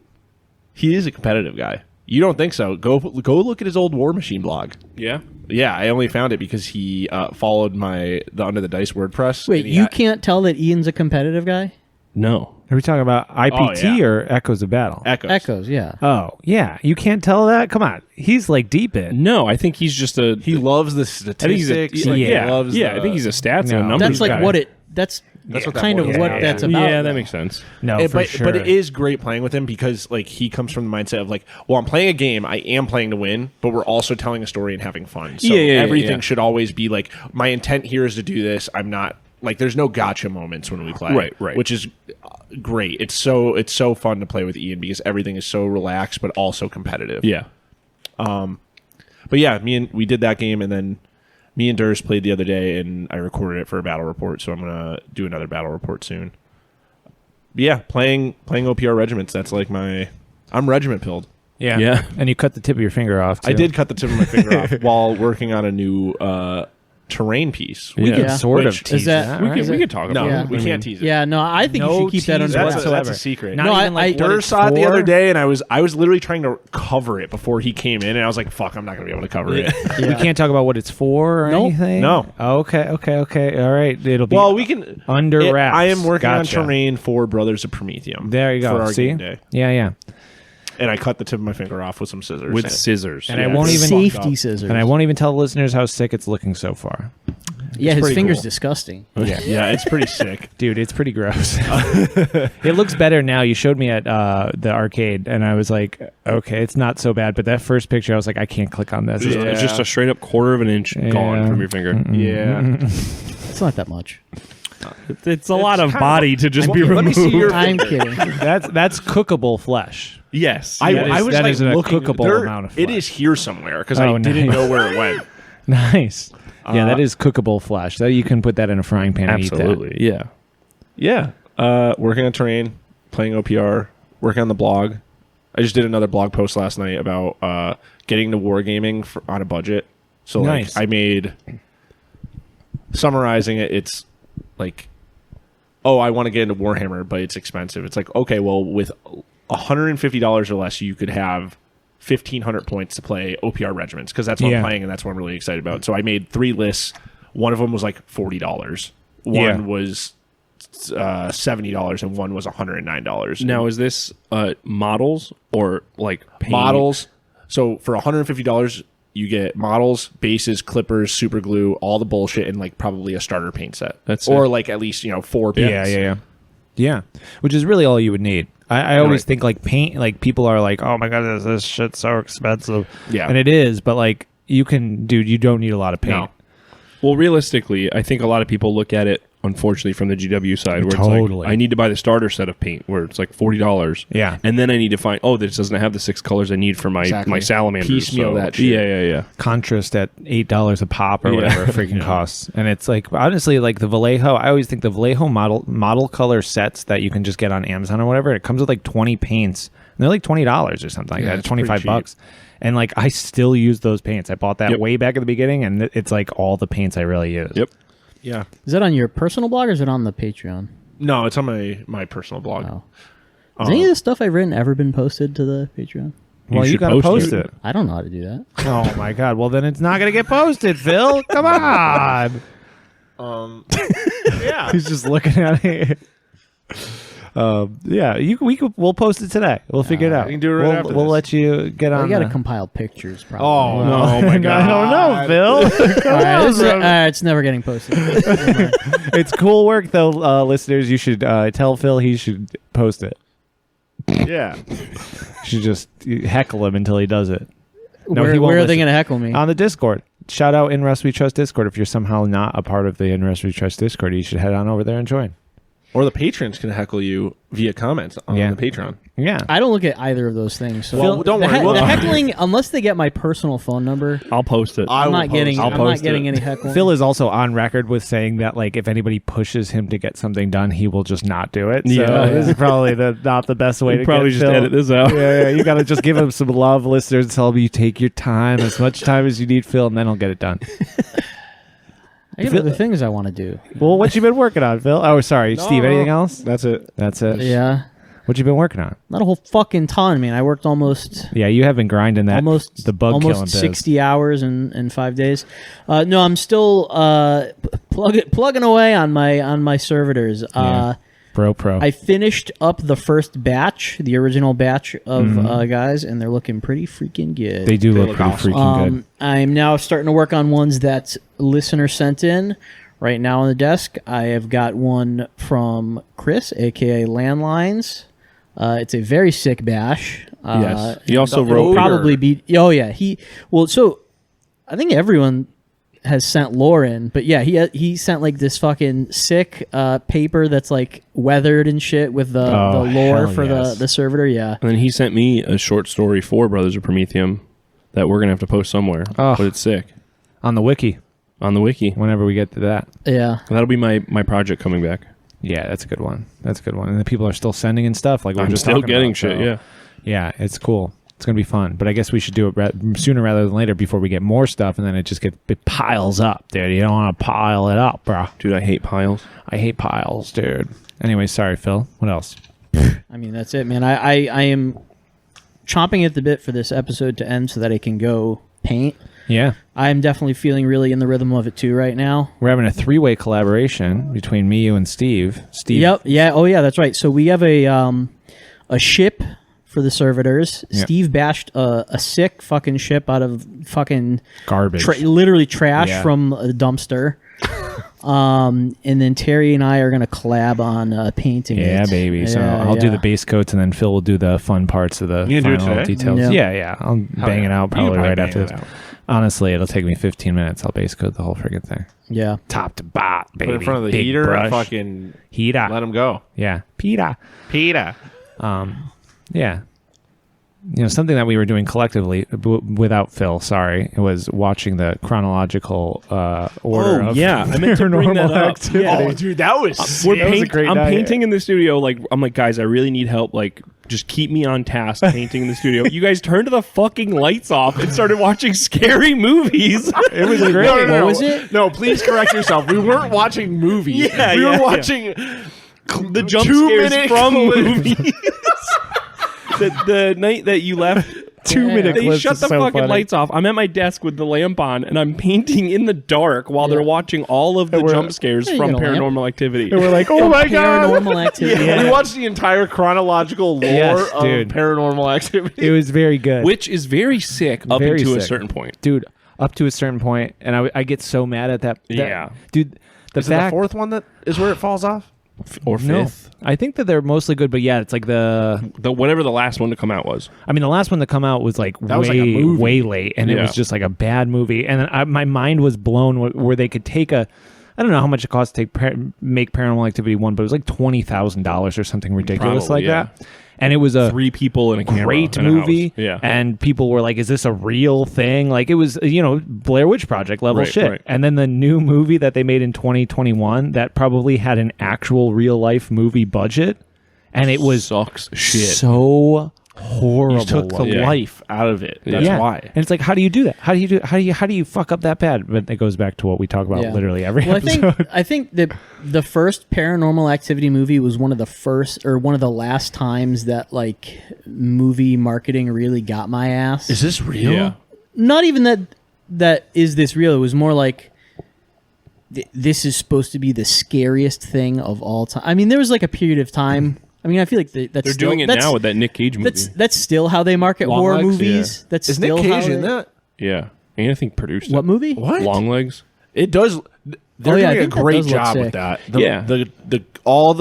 he is a competitive guy. You don't think so? Go look at his old War Machine blog. yeah. Yeah, I only found it because he followed the Under the Dice WordPress. Wait, and he you had- can't tell that Ian's a competitive guy? No. Are we talking about IPT Oh, yeah. or Echoes of Battle? Echoes. Echoes, yeah. Oh, yeah. You can't tell that? Come on. He's like deep in. No, I think he's just a. He loves the I think he's a. statistics. Like, he Yeah, loves yeah. the- I think he's a stats No. and numbers That's like guy. what it. That's what that kind of boils what down that's to. about. Yeah, that though. makes sense. No, It- for but, sure. but it is great playing with him because like he comes from the mindset of like, well, I'm playing a game, I am playing to win, but we're also telling a story and having fun. So Yeah, everything yeah. should always be like, my intent here is to do this. I'm not like, there's no gotcha moments when we play, Right. Which is great. It's so fun to play with Ian because everything is so relaxed but also competitive. Yeah. But yeah, we did that game, and then me and Durs played the other day, and I recorded it for a battle report. So I'm gonna do another battle report soon. But yeah, playing OPR regiments. That's like I'm regiment pilled. Yeah. Yeah. And you cut the tip of your finger off, too. I did cut the tip of my finger off while working on a new terrain piece. We could sort of Which- tease Is that- that. We right? could talk about No, it. we I mean, can't tease it. Yeah, no, I think you No should keep that under teaser That's, wraps. whatsoever. that's a secret. Not No, even like what Durr it's saw it the for? other day, and I was literally trying to cover it before he came in, and I was like, "Fuck, I'm not gonna be able to cover it." We can't talk about what it's for or Nope. anything? No. Okay. All right. It'll be Well, we can under wraps. I am working Gotcha. on terrain for Brothers of Prometheum. There you go. For our See? game day, Yeah. and I cut the tip of my finger off with some scissors. with scissors. And I won't even Safety scissors. And I won't even tell the listeners how sick it's looking so far. Yeah, his pretty finger's cool. disgusting. Yeah, it's pretty sick. Dude, it's pretty gross. It looks better now. You showed me at the arcade, and I was like, okay, it's not so bad. But that first picture, I was like, I can't click on this. Yeah. It's just a straight up quarter of an inch gone from your finger. Yeah. It's not that much. It's a lot of kind of body to just be Let me see removed. your I'm kidding. That's cookable flesh. Yes. I that is a looking. cookable amount of It flesh. is here somewhere because Oh, I didn't nice. know where it went. Nice. Yeah, that is cookable flesh. That you can put that in a frying pan and eat that. Absolutely. Yeah. Yeah. Working on terrain, playing OPR, working on the blog. I just did another blog post last night about getting to wargaming on a budget. So Nice. like I made, summarizing it, it's like, oh, I want to get into Warhammer, but it's expensive. It's like, okay, well, with $150 or less, you could have 1,500 points to play OPR regiments because that's what Yeah. I'm playing and that's what I'm really excited about. So I made 3 lists. One of them was like $40. One Yeah. was $70 and one was $109. Now, is this models or like paint? Models. So for $150, you get models, bases, clippers, super glue, all the bullshit, and like probably a starter paint set. That's or it. like at least 4 paints. Yeah. Which is really all you would need. I always Right. think like paint, like people are like, oh my god, this shit's so expensive. Yeah. And it is, but like you don't need a lot of paint. No. Well, realistically, I think a lot of people look at it, unfortunately, from the GW side, where Totally. it's like, I need to buy the starter set of paint, where it's like $40. Yeah. And then I need to find, this doesn't have the 6 colors I need for my, Exactly. my salamanders. Piecemeal that shit. Yeah. Contrast at $8 a pop or Yeah. whatever it freaking costs. And it's like, honestly, like the Vallejo, I always think the Vallejo model color sets that you can just get on Amazon or whatever, it comes with like 20 paints. And they're like $20 or something like Yeah, that, it's pretty $25. And like I still use those paints. I bought that Yep. way back at the beginning, and it's like all the paints I really use. Yep. Yeah. Is that on your personal blog or is it on the Patreon? No, it's on my personal blog. Oh. Has any of the stuff I've written ever been posted to the Patreon? Well, you should gotta post post it. it. I don't know how to do that. Oh my god! Well, then it's not gonna get posted, Phil. Come on. Yeah. He's just looking at it. Yeah, we'll post it today. We'll figure it out. we can do it right we'll, after We'll this. let you get I on. got to the- compile pictures, probably. Oh, No, oh my God. I don't know, Phil. All right, this is- all right, it's never getting posted. Never mind. It's cool work, though, listeners. You should tell Phil he should post it. Yeah. You should just heckle him until he does it. No, where he won't where are they listen. going to heckle me? On the Discord. Shout out In Rust We Trust Discord. If you're somehow not a part of the In Rust We Trust Discord, you should head on over there and join. Or the patrons can heckle you via comments on Yeah. the Patreon. Yeah. I don't look at either of those things. So Well, don't the worry, we'll- the heckling, unless they get my personal phone number, I'll post it. I I'm will not getting. post it. I'm not post getting it. any heckling. Phil is also on record with saying that, like, if anybody pushes him to get something done, he will just not do it. So Yeah. this is probably not the best way to probably get just Phil. edit this out. Yeah, you got to just give him some love, listeners. Tell him you take your time, as much time as you need, Phil, and then he'll get it done. I got other things I want to do. Well, what you been working on, Phil? Oh, sorry, Steve. Anything else? That's it. That's it. Yeah, What you been working on? not a whole fucking ton, man. I worked almost Yeah, you have been grinding that almost the bug killing almost biz. 60 hours in 5 days. No, I'm still plugging away on my servitors. Yeah. Pro. I finished up the first batch, the original batch of guys, and they're looking pretty freaking good. They do look look pretty awesome. freaking good. I'm now starting to work on ones that listener sent in. Right now on the desk, I have got one from Chris, aka Landlines. It's a very sick bash. Yes. He also the wrote. ogre. Probably be. Oh yeah, so I think everyone has sent lore in, but yeah, he sent like this fucking sick paper that's like weathered and shit with the Oh, lore hell for yes. the servitor. Yeah. And then he sent me a short story for Brothers of Prometheum that we're going to have to post somewhere. Oh. But it's sick. On the wiki, On the wiki. whenever we get to that. Yeah. That'll be my project coming back. Yeah, that's a good one. And the people are still sending in stuff. Like we're I'm just still talking getting about, shit, so- yeah. Yeah, it's cool. It's gonna be fun. But I guess we should do it sooner rather than later before we get more stuff, and then it piles up, dude. You don't want to pile it up, bro. Dude, I hate piles. I hate piles, dude. Anyway, sorry, Phil. What else? I mean, that's it, man. I am chomping at the bit for this episode to end so that I can go paint. Yeah. I'm definitely feeling really in the rhythm of it too right now. We're having a 3-way collaboration between me, you, and Steve. Yep. Yeah. Oh, yeah. That's right. So we have a ship for the servitors. Yep. Steve bashed a sick fucking ship out of fucking Garbage. literally trash Yeah. from a dumpster. And then Terry and I are gonna collab on painting. Yeah, it. baby. So Yeah, I'll do yeah. the base coats, and then Phil will do the fun parts of the You gonna do it final today? details. No. Yeah. I'll bang it out You probably can right bang after it this. out. Honestly, it'll take me 15 minutes. I'll base coat the whole friggin' thing. Yeah. Top to bot, baby. Put it in front of the Big heater. brush. Fucking Heater. let them go. Yeah. Pita. Peter. Yeah. Something that we were doing collectively without Phil, sorry, it was watching the chronological order of I meant to bring that Paranormal up. Activity. Yeah. Oh, dude, that was We're That was a great I'm night. painting in the studio. I'm like, guys, I really need help. Like, just keep me on task painting in the studio. You guys turned the fucking lights off and started watching scary movies. It was great. What was it? No, please correct yourself. We weren't watching movies. Yeah, we were yeah, watching The jump 2 scares minute from clips. movies. the night that you left, 2-minute they clips shut is the so fucking funny. lights off. I'm at my desk with the lamp on, and I'm painting in the dark while they're watching all of the we're- jump scares Yeah, you from get a lamp. Paranormal Activity. And we're like, oh my god. Paranormal Activity. Yeah. We watched the entire chronological lore Yes, of dude. Paranormal Activity. It was very good. Which is very sick up Very into a sick. certain point. Dude, up to a certain point, and I get so mad at that. Yeah. Dude, Is it the fourth one that is where it falls off? Or No. fifth. I think that they're mostly good, but yeah, it's like The whatever the last one to come out was. I mean, the last one to come out was like That was like a movie. way late, and it Yeah. was just like a bad movie. And then my mind was blown where they could take I don't know how much it costs to make Paranormal Activity 1, but it was like $20,000 or something ridiculous Probably, like yeah. that. And it was a 3 people in a camera. great in a movie. house. Yeah. And people were like, is this a real thing? Like it was, Blair Witch Project level Right, shit. right. And then the new movie that they made in 2021 that probably had an actual real life movie budget. And it was sucks shit. so horrible. You took the Yeah. life out of it. That's why. And it's like, how do you do that? How do you fuck up that bad? But it goes back to what we talk about Yeah. literally every Well, episode. I think that the first Paranormal Activity movie was one of the first or one of the last times that like movie marketing really got my ass. Is this real? Yeah. Not even that is this real. It was more like this is supposed to be the scariest thing of all time. I mean, there was like a period of time. I mean, I feel like that's They're still, doing it that's, now with that Nick Cage movie. That's still how they market Long horror Legs? movies. That's Is Nick still Cage how in they- that? Yeah. And I think produced it. What movie? What? Long Legs. It does. They're Oh, yeah, I doing a think that great does look job with sick. that. Yeah. All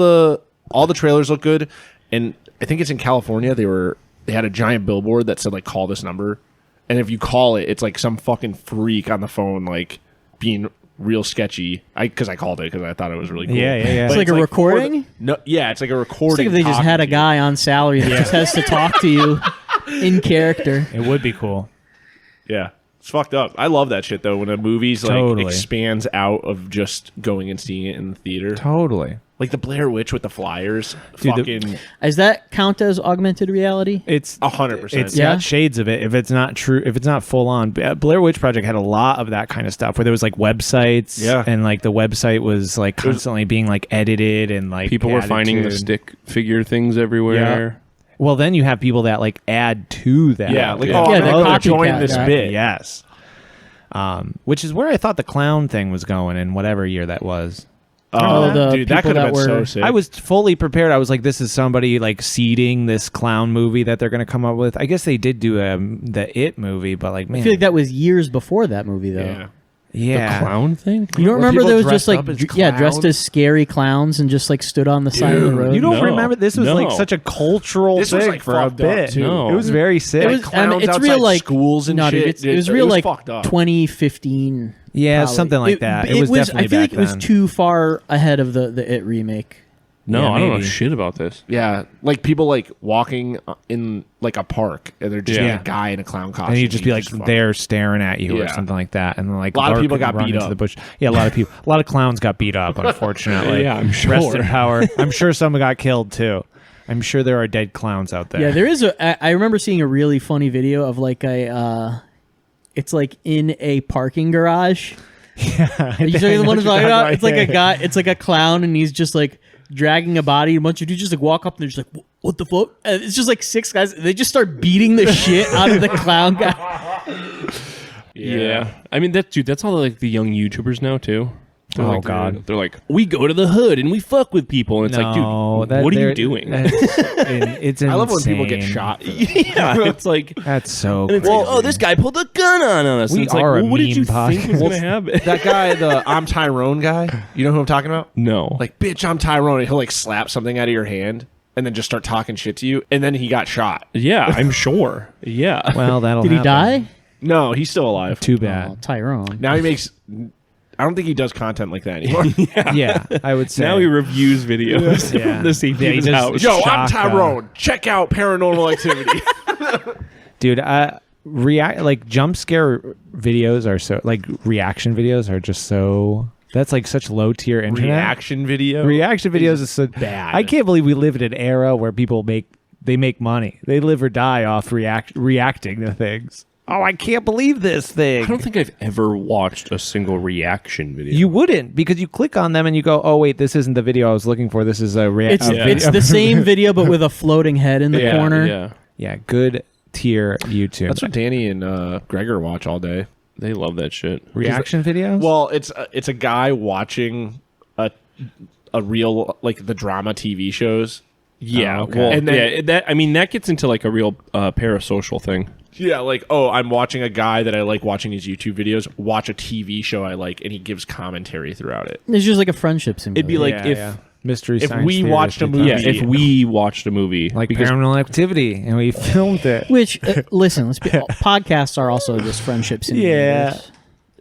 the trailers look good, and I think it's in California. They had a giant billboard that said like call this number, and if you call it, it's like some fucking freak on the phone like being real sketchy. Because I called it because I thought it was really cool. Yeah. It's But like a recording? No, yeah, it's like a It's recording. like if they just talking had a to you. guy on salary that just has to talk to you in character. It would be cool. Yeah. It's fucked up. I love that shit though when a movie's like Totally. expands out of just going and seeing it in the theater. Totally. Like the Blair Witch with the flyers. Dude, fucking Does that count as augmented reality? It's 100%. It's Yeah. got shades of it. If it's not true, if it's not full on, Blair Witch Project had a lot of that kind of stuff where there was like websites, Yeah. and like the website was like constantly being like edited and like People were finding the attitude. stick figure things everywhere. Well, then you have people that like add to that. Yeah, like, Yeah. oh, Yeah, I'm the gonna copycat join this guy. bit. Yes. Which is where I thought the clown thing was going in whatever year that was. Oh, the dude, that people could have that been so were- sick. I was fully prepared. I was like, this is somebody like seeding this clown movie that they're going to come up with. I guess they did do the It movie, but like, man. I feel like that was years before that movie, though. yeah. yeah. The clown thing? You don't Were remember people there was dressed just like up as dressed clowns? as scary clowns and just like stood on the side of the road. You don't No. remember this was like No. such a cultural This thing was, like, for a fucked up, bit. too. No. It was very sick. It was, clowns it's real outside like schools and no, shit. Dude, it was real It was like fucked up. 2015. Yeah, probably. something like that. It was definitely I feel back like it was then. too far ahead of the It remake. No, Yeah, I don't know maybe. shit about this. Yeah, like people like walking in like a park, and they're just Yeah. a guy in a clown costume. And you'd just be like fucking- there staring at you or Yeah. something like that, and then like A lot of Lark people would got run beat into up. the bush. Yeah, a lot of clowns got beat up. Unfortunately, Yeah, I'm Rest sure. in power. I'm sure some got killed too. I'm sure there are dead clowns out there. Yeah, there is I remember seeing a really funny video of like it's like in a parking garage. Yeah, You know the one I'm talking about? It's like a guy. It's like a clown, and he's just like dragging a body. A bunch of dudes just like walk up, and they're just like, "What the fuck?" And it's just like 6 guys. They just start beating the shit out of the clown guy. Yeah. I mean, that's all like the young YouTubers now too. They're Oh, like, God. They're like, we go to the hood and we fuck with people, and it's like, dude, what are you doing? It's insane. I love when people get shot. Yeah, it's like, That's so. and it's Crazy. like, oh, this guy pulled a gun on us. We And it's like, are a well, what did you meme think was podcast. going to happen? That guy, the I'm Tyrone guy, you know who I'm talking about? No, Like, bitch, I'm Tyrone. And he'll like slap something out of your hand and then just start talking shit to you. And then he got shot. yeah, I'm sure. Yeah, Well, that'll. Did he happen. die? No, he's still alive. Too Oh, bad. Tyrone. Now he makes. I don't think he does content like that anymore. Yeah, I would say. now he reviews videos. Yeah. The safety Yeah, of he his just- house. Yo, I'm Shock, Tyrone. Check out Paranormal Activity. Dude, like jump scare videos are so like reaction videos are just so. That's like such low tier internet. Reaction video. Reaction videos is so bad. I can't believe we live in an era where people make money. They live or die off reacting to things. Oh, I can't believe this thing. I don't think I've ever watched a single reaction video. You wouldn't, because you click on them and you go, "Oh wait, this isn't the video I was looking for. This is a reaction." It's the same video, but with a floating head in the yeah, corner. Yeah, Yeah, good tier YouTube. That's what Danny and Gregor watch all day. they love that shit. reaction videos. Well, it's a guy watching a real like the drama TV shows. Yeah, okay. well, And then- yeah, that gets into like a real parasocial thing. Yeah, like, oh, I'm watching a guy that I like watching his YouTube videos watch a TV show I like, and he gives commentary throughout it. It's just like a friendship simulator. It'd be like Yeah, mystery. if science we theater watched a shit. movie- Yeah, if we watched a movie, like because Paranormal Activity, and we filmed it. Which, listen, podcasts are also just friendship simulators.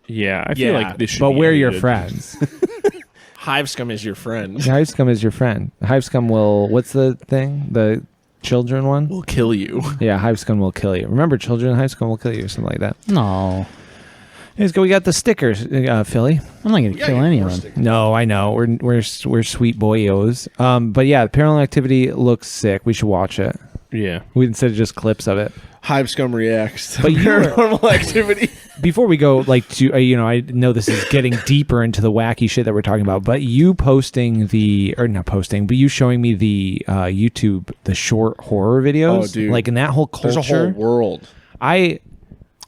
yeah, I feel Yeah, like this should. But be we're your edited. friends. Hive Scum is your friend. Hive Scum is your friend. Hive Scum will. What's the thing? The children one? Will kill you. Yeah, Hive Scum will kill you. Remember, children, Hive Scum will kill you, or something like that. No. We got the stickers, Philly. I'm not going to kill anyone. No, I know. We're sweet boyos. But yeah, Paranormal Activity looks sick. We should watch it. Yeah, Instead of just clips of it. Hive Scum reacts to But you were- Paranormal Activity. Before we go, like to I know this is getting deeper into the wacky shit that we're talking about, but you you showing me the YouTube, the short horror videos, Oh, dude. like in that whole culture. There's a whole world.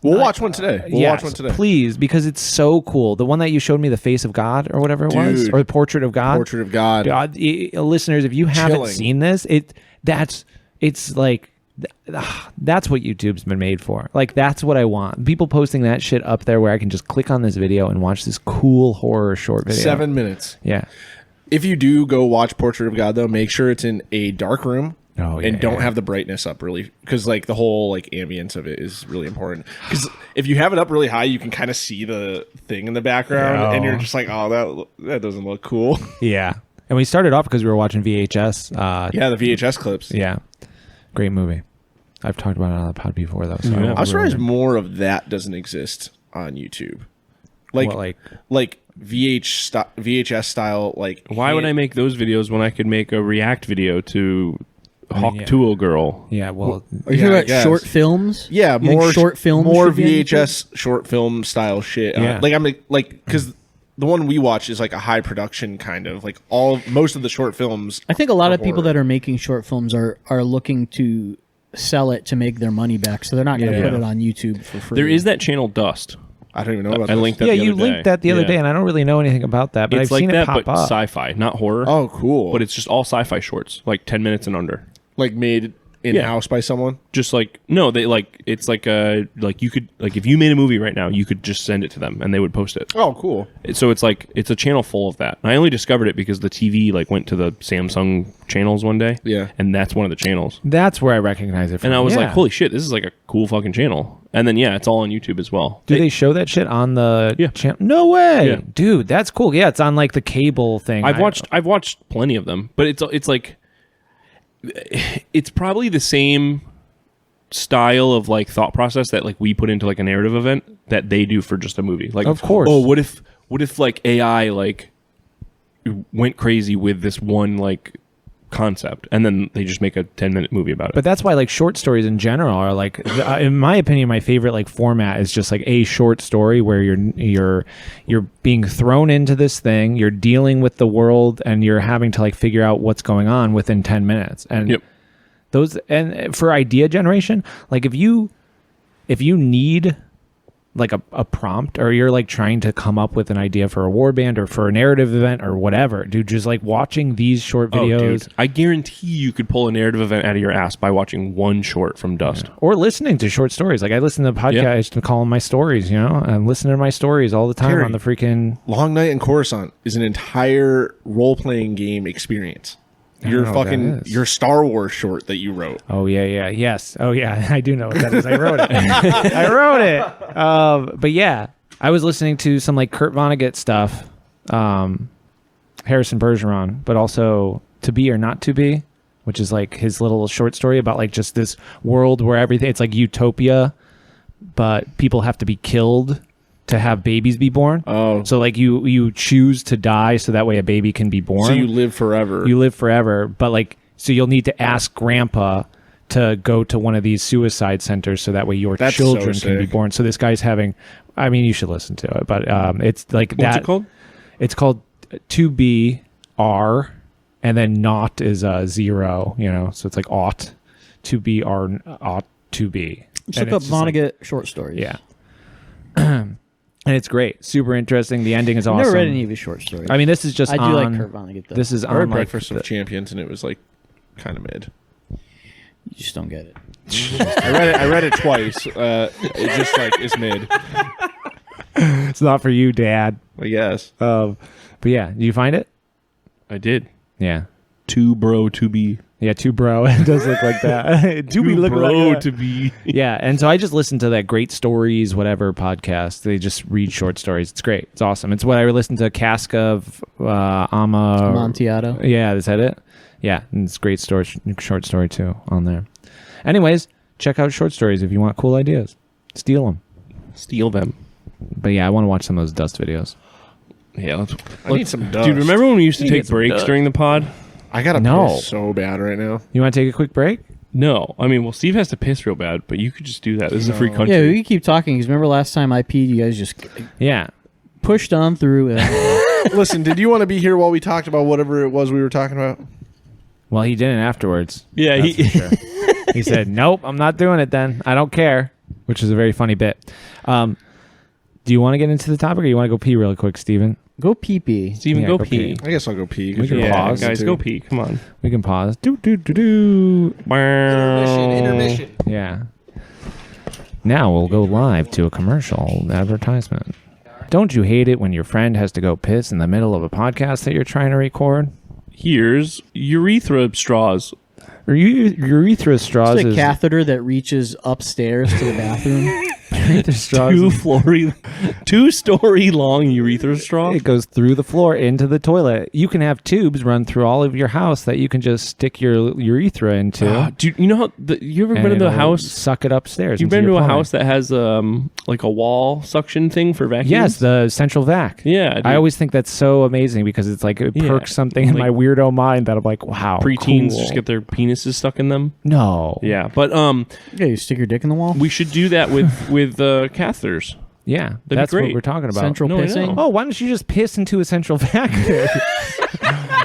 We'll watch one today. We'll watch one today. Please, because it's so cool. The one that you showed me, the face of God or whatever it was, Dude. or the portrait of God. Portrait of God. Listeners, if you haven't Chilling. seen this, it's like that's what YouTube's been made for. Like, that's what I want. People posting that shit up there where I can just click on this video and watch this cool horror short video. 7 minutes. Yeah. If you do go watch Portrait of God, though, make sure it's in a dark room. Oh, yeah, and don't yeah. have the brightness up really, because like the whole like ambience of it is really important. Because if you have it up really high, you can kind of see the thing in the background, Yeah. and you're just like, oh, that doesn't look cool. Yeah. And we started off because we were watching VHS. Yeah, the VHS clips. Yeah. Great movie. I've talked about it on the pod before, though. So Yeah. I'm surprised more of that doesn't exist on YouTube. Like VHS style. Like, why would I make those videos when I could make a react video to Hawk yeah. Tool Girl? Yeah, well, You hear about short films? Yeah, You think more short films, more should be on YouTube? VHS short film style shit. Yeah. I'm because the one we watch is like a high production kind of like most of the short films. I think a lot are of people horror. that are making short films are looking to sell it to make their money back, so they're not going to Yeah. put it on YouTube for free. There is that channel Dust. I don't even know about. I this. linked that. yeah, the you other linked day. that the other Yeah. day, and I don't really know anything about that, but It's I've like seen that, it pop but up. sci-fi, not horror. Oh, cool! But it's just all sci-fi shorts, like 10 minutes and under. like made in house by someone. Just like no, they like it's like you could like if you made a movie right now, you could just send it to them and they would post it. Oh, cool! So it's like it's a channel full of that. And I only discovered it because the TV like went to the Samsung channels one day. Yeah. and that's one of the channels. That's where I recognize it from. And I was Yeah. like, holy shit, this is like a cool fucking channel. And then yeah, it's all on YouTube as well. Do they show that shit on the Yeah. channel? No way, Yeah. dude. That's cool. Yeah, it's on like the cable thing. I've watched plenty of them, but it's like it's probably the same style of like thought process that like we put into like a narrative event that they do for just a movie. Like, Of course. Oh, what if like AI like went crazy with this one like concept, and then they just make a 10-minute movie about it. But that's why like short stories in general are like, in my opinion, my favorite like format is just like a short story where you're being thrown into this thing, you're dealing with the world, and you're having to like figure out what's going on within 10 minutes. And those, and for idea generation, like if you need like a prompt, or you're like trying to come up with an idea for a warband or for a narrative event or whatever, dude, just like watching these short videos. Oh, dude, I guarantee you could pull a narrative event out of your ass by watching one short from Dust. Or listening to short stories. Like I listen to podcasts to call them my stories, you know? I'm listening to my stories all the time Perry, on the freaking... Long Night in Coruscant is an entire role-playing game experience. Your Star Wars short that you wrote. Oh, yeah. Yes. Oh, yeah. I do know what that is. I wrote it. I wrote it. But yeah, I was listening to some like Kurt Vonnegut stuff, Harrison Bergeron, but also To Be or Not To Be, which is like his little short story about like just this world where everything, it's like utopia, but people have to be killed to have babies be born. Oh. So like you choose to die so that way a baby can be born. So you live forever. You live forever, but like, so you'll need to ask grandpa to go to one of these suicide centers so that way your That's children so can be sick. born. So this guy's having, I mean, you should listen to it, but it's like that. What's it called? It's called To Be R, and then not is 0, you know, so it's like ought to be R, ought to be. Just And look up it's just like- Vonnegut short stories. yeah. And it's great, super interesting. The ending is I've awesome. never read any of his short stories. I mean, this is just I do on, like Kurt Vonnegut, though. This is I read on like Breakfast of Champions, and it was like kind of mid. You just don't get it. I read it twice. It just like is mid, it's not for you, Dad. I guess. But yeah, do you find it? I did. Yeah. To be. Yeah, two bro. It does look like that. To be look like that. to be. Yeah, and so I just listened to that Great Stories, whatever podcast. They just read short stories. It's great. It's awesome. It's what I listened to Casca of Amontillado. Yeah, is that it? Yeah, and it's great story, short story too on there. Anyways, check out short stories if you want cool ideas. Steal them. Steal them. But yeah, I want to watch some of those Dust videos. Yeah, I need some dust. Dude, remember when we used to You need take some breaks dust. during the pod? I gotta No. piss so bad right now. You want to take a quick break? No. I mean, well, Steve has to piss real bad, but you could just do that. This is a free country. Yeah, we can keep talking, because remember last time I peed, you guys just Yeah. pushed on through. Listen, did you want to be here while we talked about whatever it was we were talking about? Well, he didn't afterwards. Yeah, That's for sure. He said, "Nope, I'm not doing it. Then I don't care," which is a very funny bit. Do you want to get into the topic, or you want to go pee really quick, Steven? Go pee-pee. Steven, Yeah, go go pee. I guess I'll go pee. 'cause We can you're Yeah, pause, guys, too. go pee. Come on. We can pause. Do. Intermission. Yeah. Now we'll go live to a commercial advertisement. Don't you hate it when your friend has to go piss in the middle of a podcast that you're trying to record? Here's urethra straws. Urethra straws It's a is catheter that reaches upstairs to the bathroom. urethra straws. Two-story long urethra straw. It goes through the floor into the toilet. You can have tubes run through all of your house that you can just stick your urethra into. Dude, you know how you ever and been to a it'll house? Suck it upstairs. You've into been your to a plumbing. house that has like a wall suction thing for vacuums? Yes, the central vac. Yeah, dude. I always think that's so amazing because it's like it Yeah. perks something in Like- my weirdo mind that I'm like, wow. preteens cool. just get their penises stuck in them. No. Yeah, but Yeah, you stick your dick in the wall. we should do that with catheters. Yeah, be that's what great. we're talking about. Central No, I pissing. know. Oh, why don't you just piss into a central vac?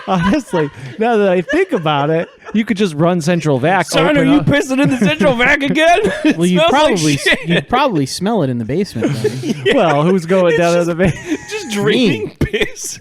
Honestly, now that I think about it, you could just run central vac. Son, are open you up- pissing in the central vac again? It Well, you smells like probably shit. you probably smell it in the basement. Then. Well, who's going down to the vac? just draining piss.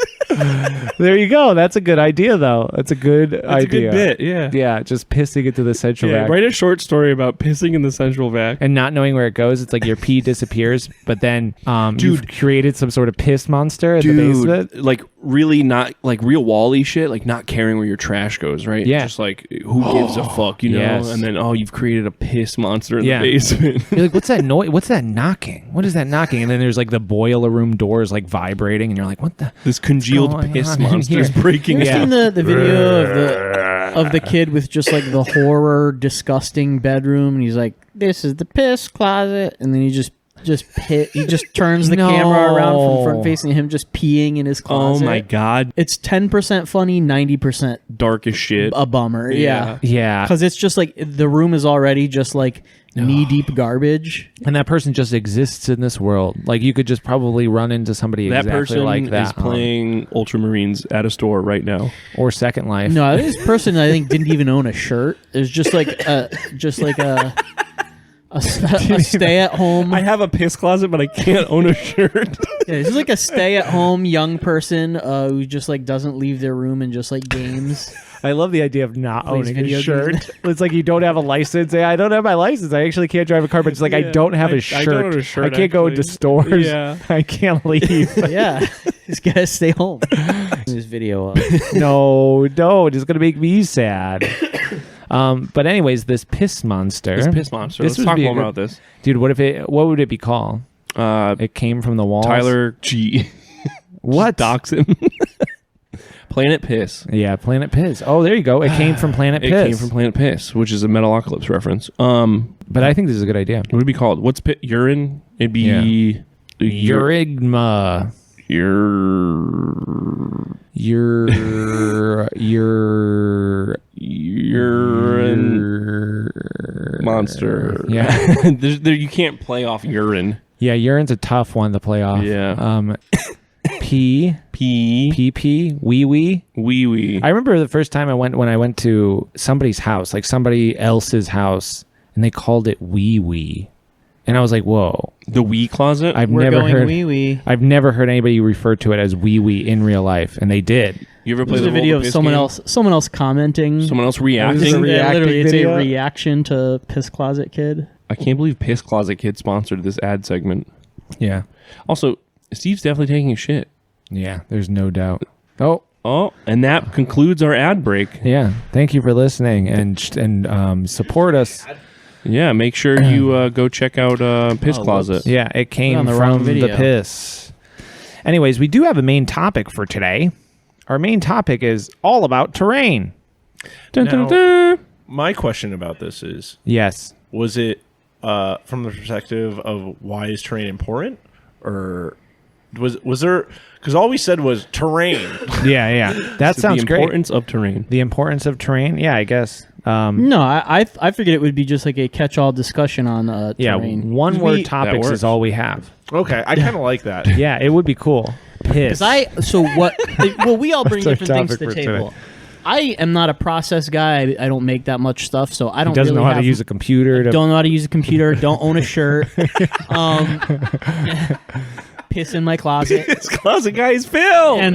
There you go. That's a good idea, though. That's a good That's idea. a good bit. Yeah. Yeah, just pissing into the central Yeah, vac. write a short story about pissing in the central vac. And not knowing where it goes, it's like your pee disappears, but then you've created some sort of piss monster in the basement. like really not like real Wall-E shit, like not caring where your trash goes, right? Yeah. Just like who gives a fuck, you know? Yes. And then you've created a piss monster in Yeah. the basement. You're like, what's that noise? What's that knocking? What is that knocking? And then there's like the boiler room doors like vibrating, and you're like, what the? This congealed going piss on in monster is here? breaking You ever Yeah. seen the video of the kid with just like the horror, disgusting bedroom, and he's like, "This is the piss closet," and then he just he just turns the camera around from front facing him, just peeing in his closet. Oh my god, It's 10% funny, 90% dark as shit. a bummer. Yeah. Yeah. Because it's just like the room is already just like knee-deep garbage. And that person just exists in this world. Like, you could just probably run into somebody That exactly person like that. is playing Ultramarines at a store right now. Or Second Life. No, this person I think didn't even own a shirt. It was just like a stay-at-home. I have a piss closet, but I can't own a shirt. Yeah, it's just like a stay-at-home young person who just like doesn't leave their room and just like games. I love the idea of not Plays owning video a shirt. games. It's like you don't have a license. Hey, I don't have my license. I actually can't drive a car, but it's like I don't have a shirt. I don't own a shirt, I can't go into actually. stores. Yeah. I can't leave. Yeah, just gotta stay home. This video up. No, it's gonna make me sad. But anyways, this piss monster. This piss monster. This Let's would talk be a more good- about this. Dude, what would it be called? It came from the walls. Tyler G. What? Dox him. Planet Piss. Yeah, Planet Piss. Oh, there you go. It came from Planet It Piss. came from Planet Piss, which is a Metalocalypse reference. But I think this is a good idea. What would it be called? What's urine? It'd be Urigma. urine monster. Yeah. You can't play off urine. Yeah, urine's a tough one to play off. Yeah. Pee. Wee wee. Wee wee. I remember the first time when I went to somebody's house, like somebody else's house, and they called it wee wee. And I was like, whoa. The wee closet. We're going wee wee. I've never heard anybody refer to it as wee wee in real life, and they did. You ever play There's the a video Roll of the Piss someone game? else commenting. Someone else This is reacting. a Yeah, literally, it's video? a reaction to Piss Closet Kid. I can't believe Piss Closet Kid sponsored this ad segment. Yeah. Also, Steve's definitely taking a shit. Yeah, there's no doubt. Oh, And that concludes our ad break. yeah. Thank you for listening and support us. Yeah, make sure you go check out Piss Closet. Yeah, it came on the wrong from the video. piss. Anyways, we do have a main topic for today. Our main topic is all about terrain. Dun, Now- dun, dun. My question about this is: Yes. was it from the perspective of why is terrain important, or was there? Because all we said was terrain. Yeah. That So sounds the great. importance of terrain. The importance of terrain. Yeah, I guess. No, I figured it would be just like a catch-all discussion on Yeah, terrain. one word topics works. is all we have. Okay, I kind of like that. Yeah, it would be cool. Piss. Well, we all bring That's our different things to topic the for table. I am not a process guy. I don't make that much stuff, so I don't. doesn't really know how to have- use a computer. Don't know how to use a computer. Don't own a shirt. Piss in my closet. This closet guy is Phil. And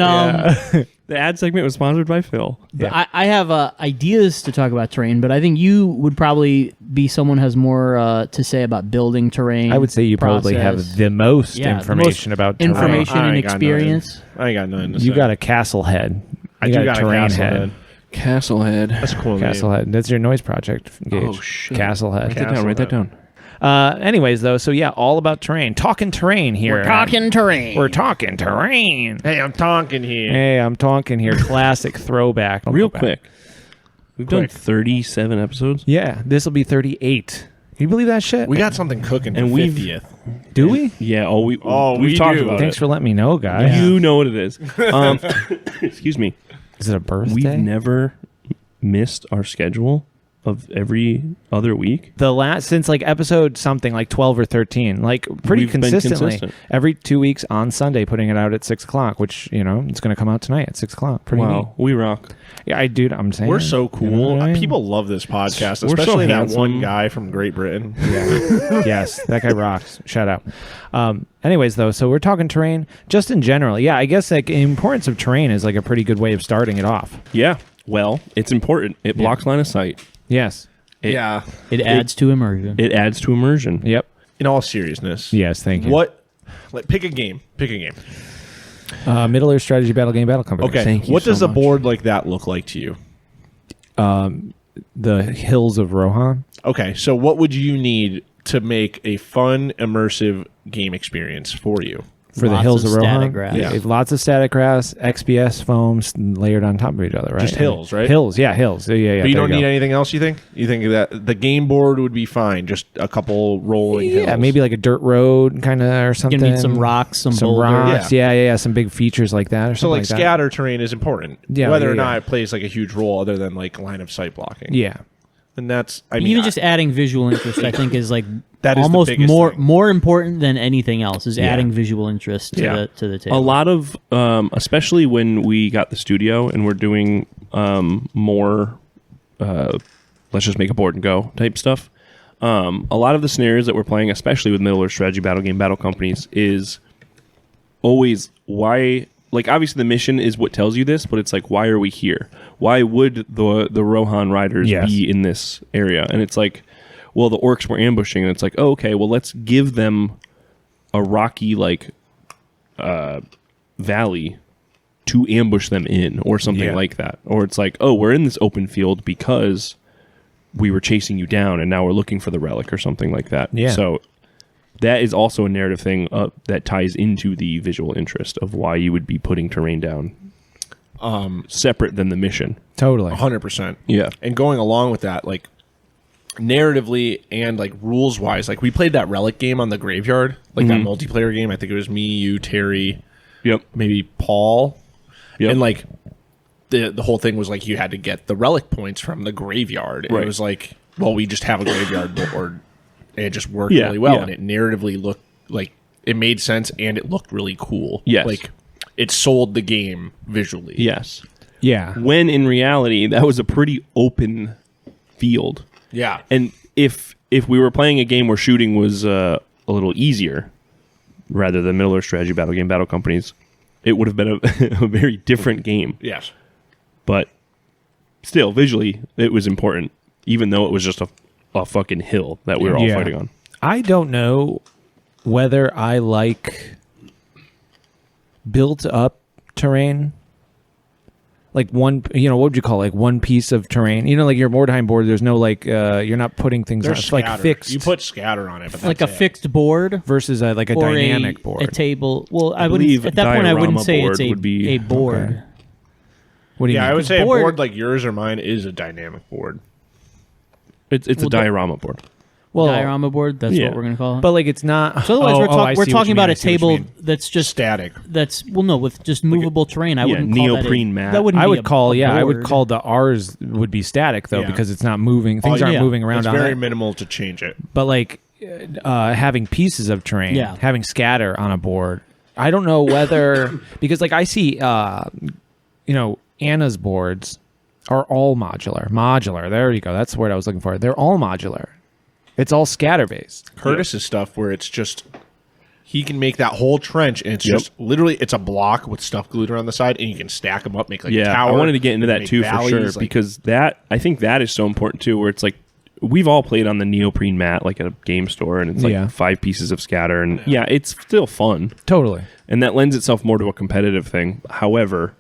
the ad segment was sponsored by Phil. I have ideas to talk about terrain, but I think you would probably be someone who has more to say about building terrain. I would say you probably process. have the most Yeah, the information most about terrain. information I and ain't got experience. I ain't got nothing to You say. got a castle head. I You do got a terrain castle head. Castlehead. That's a cool Castle name. head. That's your noise project, Gage. Oh, shit. Castle head. Write that down. Write that down. Anyways, though, so yeah, all about terrain. Talking terrain here. We're talking terrain. We're talking terrain. Hey, I'm talking here. Hey, I'm talking here. Classic throwback. Real quick. We've done 37 episodes. Yeah, this will be 38. Can you believe that shit? We got something cooking And for we've- 50th. Do we? Yeah. we we've talked do. about Thanks it. for letting me know, guys. You know what it is. Excuse me. Is it a birthday? We've never missed our schedule of every other week. The last since like episode something like 12 or 13, like pretty We've been consistently consistent. every 2 weeks on Sunday, putting it out at 6:00, which it's going to come out tonight at 6:00. Pretty neat. Wow, we rock. Yeah, I'm saying We're so cool. You know what I mean? People love this podcast, We're so especially that handsome. one guy from Great Britain. Yes, that guy rocks. Shout out. Anyways, though, so we're talking terrain just in general. Yeah, I guess like the importance of terrain is like a pretty good way of starting it off. Yeah. Well, it's important. It blocks line of sight. Yes. Yeah. It adds to immersion. It adds to immersion. Yep. In all seriousness. Yes. Thank you. What? Like, pick a game. Pick a game. Middle Earth Strategy Battle Game Battle Company. Okay. Thank you What so does a much. board like that look like to you? The Hills of Rohan. Okay. So, what would you need to make a fun, immersive game experience for you? For the Lots hills of of Rohan? static grass. Yeah. Lots of static grass, XPS foams layered on top of each other, right? Just hills, right? Hills, yeah, hills. Yeah. But you there don't go. need anything else, you think? You think that the game board would be fine, just a couple rolling hills? Yeah, maybe like a dirt road kind of or something. Gonna need some rocks, some boulders. rocks. Yeah. Some big features like that or So something like like that. scatter terrain is important. Yeah, Whether or yeah. not it plays like a huge role other than like line of sight blocking. Yeah. And that's, I mean, Even just adding visual interest, I think, is like That is the almost biggest more thing. more important than anything else. Is adding visual interest to Yeah. the table. A lot of, especially when we got the studio and we're doing more, let's just make a board and go type stuff. A lot of the scenarios that we're playing, especially with Middle Earth strategy battle companies, is always why. Like, obviously the mission is what tells you this, but it's like, why are we here? Why would the Rohan riders Yes. be in this area? And it's like, well, the orcs were ambushing, and it's like, oh, okay, well, let's give them a rocky like valley to ambush them in, or something Yeah. like that. Or it's like, oh, we're in this open field because we were chasing you down, and now we're looking for the relic, or something like that. Yeah. So that is also a narrative thing that ties into the visual interest of why you would be putting terrain down, separate than the mission. Totally. 100%. Yeah. And going along with that, like narratively and like rules wise, like we played that relic game on the graveyard, like that multiplayer game. I think it was me, you, Terry, Yep. maybe Paul. Yep. And like the whole thing was like you had to get the relic points from the graveyard. And Right. it was like, well, we just have a graveyard board. And it just worked Yeah, really well. yeah. And it narratively looked like it made sense and it looked really cool. Yes. Like it sold the game visually. Yes. Yeah. When in reality, that was a pretty open field. Yeah. And if we were playing a game where shooting was a little easier, rather than Middle Earth strategy battle companies, it would have been a very different game. Yes. But still, visually, it was important, even though it was just a fucking hill that we were all Yeah. fighting on. I don't know whether I like built up terrain. Like one, what would you call it? Like one piece of terrain? Like your Mordheim board, there's no like, you're not putting things on. There's It's like scatter. fixed. You put scatter on it, but like a that's it. fixed board versus like a or dynamic board. a table. Well, I believe wouldn't. At that point, I wouldn't diorama say board it's a would be- a board. Okay. What do you Yeah, mean? I would say board- a board like yours or mine is a dynamic board. It's a Well, diorama board. well, Diorama board. That's Yeah. what we're gonna call it. but like it's not. so otherwise, I we're see what talking you about mean, a I see what you table mean. that's just Static. with just movable terrain. I wouldn't call neoprene that mat. That wouldn't I be would a call I would board. call the ours would be static though Yeah. because it's not moving. Things aren't yeah. moving around It's on very it. minimal to change it. But like having pieces of terrain, Yeah. having scatter on a board. I don't know whether because like I see Anna's boards are all modular. Modular. There you go. That's the word I was looking for. They're all modular. It's all scatter based. Curtis's stuff where it's just he can make that whole trench and it's Yep. just literally it's a block with stuff glued around the side and you can stack them up, make like a Yeah, tower. I wanted to get into that make too for valleys, sure like- because I think that is so important too. Where it's like we've all played on the neoprene mat like at a game store, and it's like Yeah. 5 pieces of scatter, and yeah, it's still fun, Totally. and that lends itself more to a competitive thing. However,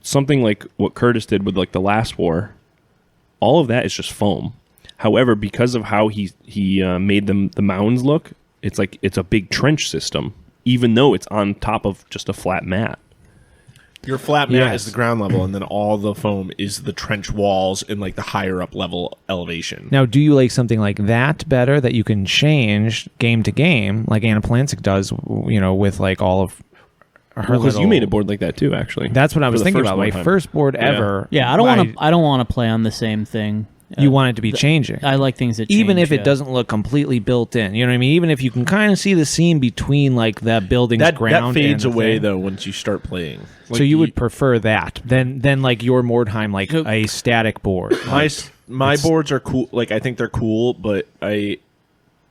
something like what Curtis did with like the last war, all of that is just foam. However, because of how he made the mounds look, it's like it's a big trench system, even though it's on top of just a flat mat. Your flat mat Yes. is the ground level and then all the foam is the trench walls and like the higher up level elevation. Now, do you like something like that better that you can change game to game, like Anna Plancic does? With like all of her. Because little- you made a board like that too, actually. That's what I For was the thinking first about. one My time. first board Yeah. ever. Yeah, I don't want to play on the same thing. You want it to be changing. I like things that Even change, if it yeah. doesn't look completely built in, you know what I mean. Even if you can kind of see the seam between like that building's That ground, fades and the away thing. though once you start playing. So you would prefer that than like your Mordheim, like a static board. my boards are cool. Like I think they're cool, but they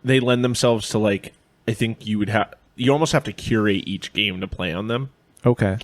lend themselves to like I think you almost have to curate each game to play on them. Okay.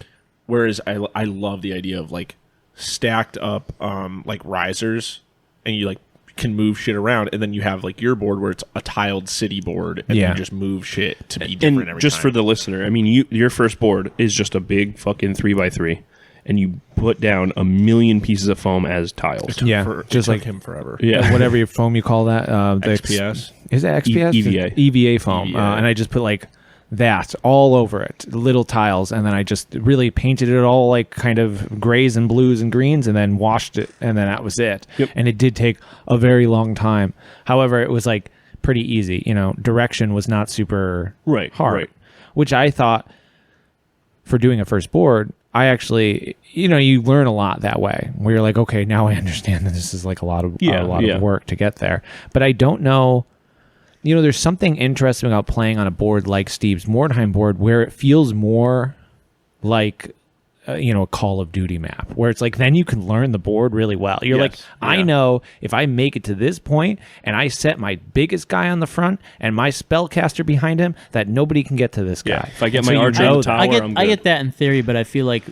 Whereas I love the idea of like stacked up like risers, and you like can move shit around, and then you have like your board where it's a tiled city board, and Yeah. you just move shit to be different And every just time. for the listener, I mean, your first board is just a big fucking 3x3, and you put down a million pieces of foam as tiles. Yeah, Just just like like him forever. Yeah. whatever your foam you call that. The XPS. Is it XPS? EVA. EVA foam. EVA. And I just put like that all over it, little tiles, and then I just really painted it all like kind of grays and blues and greens, and then washed it, and then that was it. Yep. And it did take a very long time. However, it was like pretty easy. Direction was not super hard, which I thought for doing a first board, I actually, you learn a lot that way. Where you're like, okay, now I understand that this is like a lot of work to get there. But I don't know. There's something interesting about playing on a board like Steve's Mordheim board where it feels more like, a Call of Duty map, where it's like then you can learn the board really well. You're like, I know if I make it to this point and I set my biggest guy on the front and my spellcaster behind him, that nobody can get to this guy. Yeah. If I get my Argent Tower, I'm good. I get that in theory, but I feel like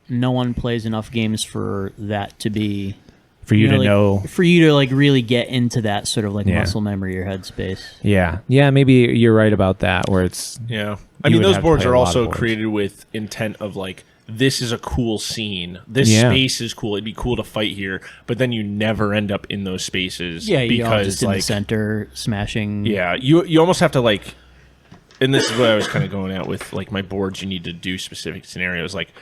no one plays enough games for that to be... For you to know. For you to like really get into that sort of like muscle memory or headspace. Yeah. Yeah, maybe you're right about that, where it's... Yeah. I mean, those boards are also created with intent of like, this is a cool scene. This space is cool. It'd be cool to fight here. But then you never end up in those spaces. Yeah, because you're just in the center smashing. Yeah, you almost have to like... And this is what I was kind of going at with like my boards. You need to do specific scenarios. Like,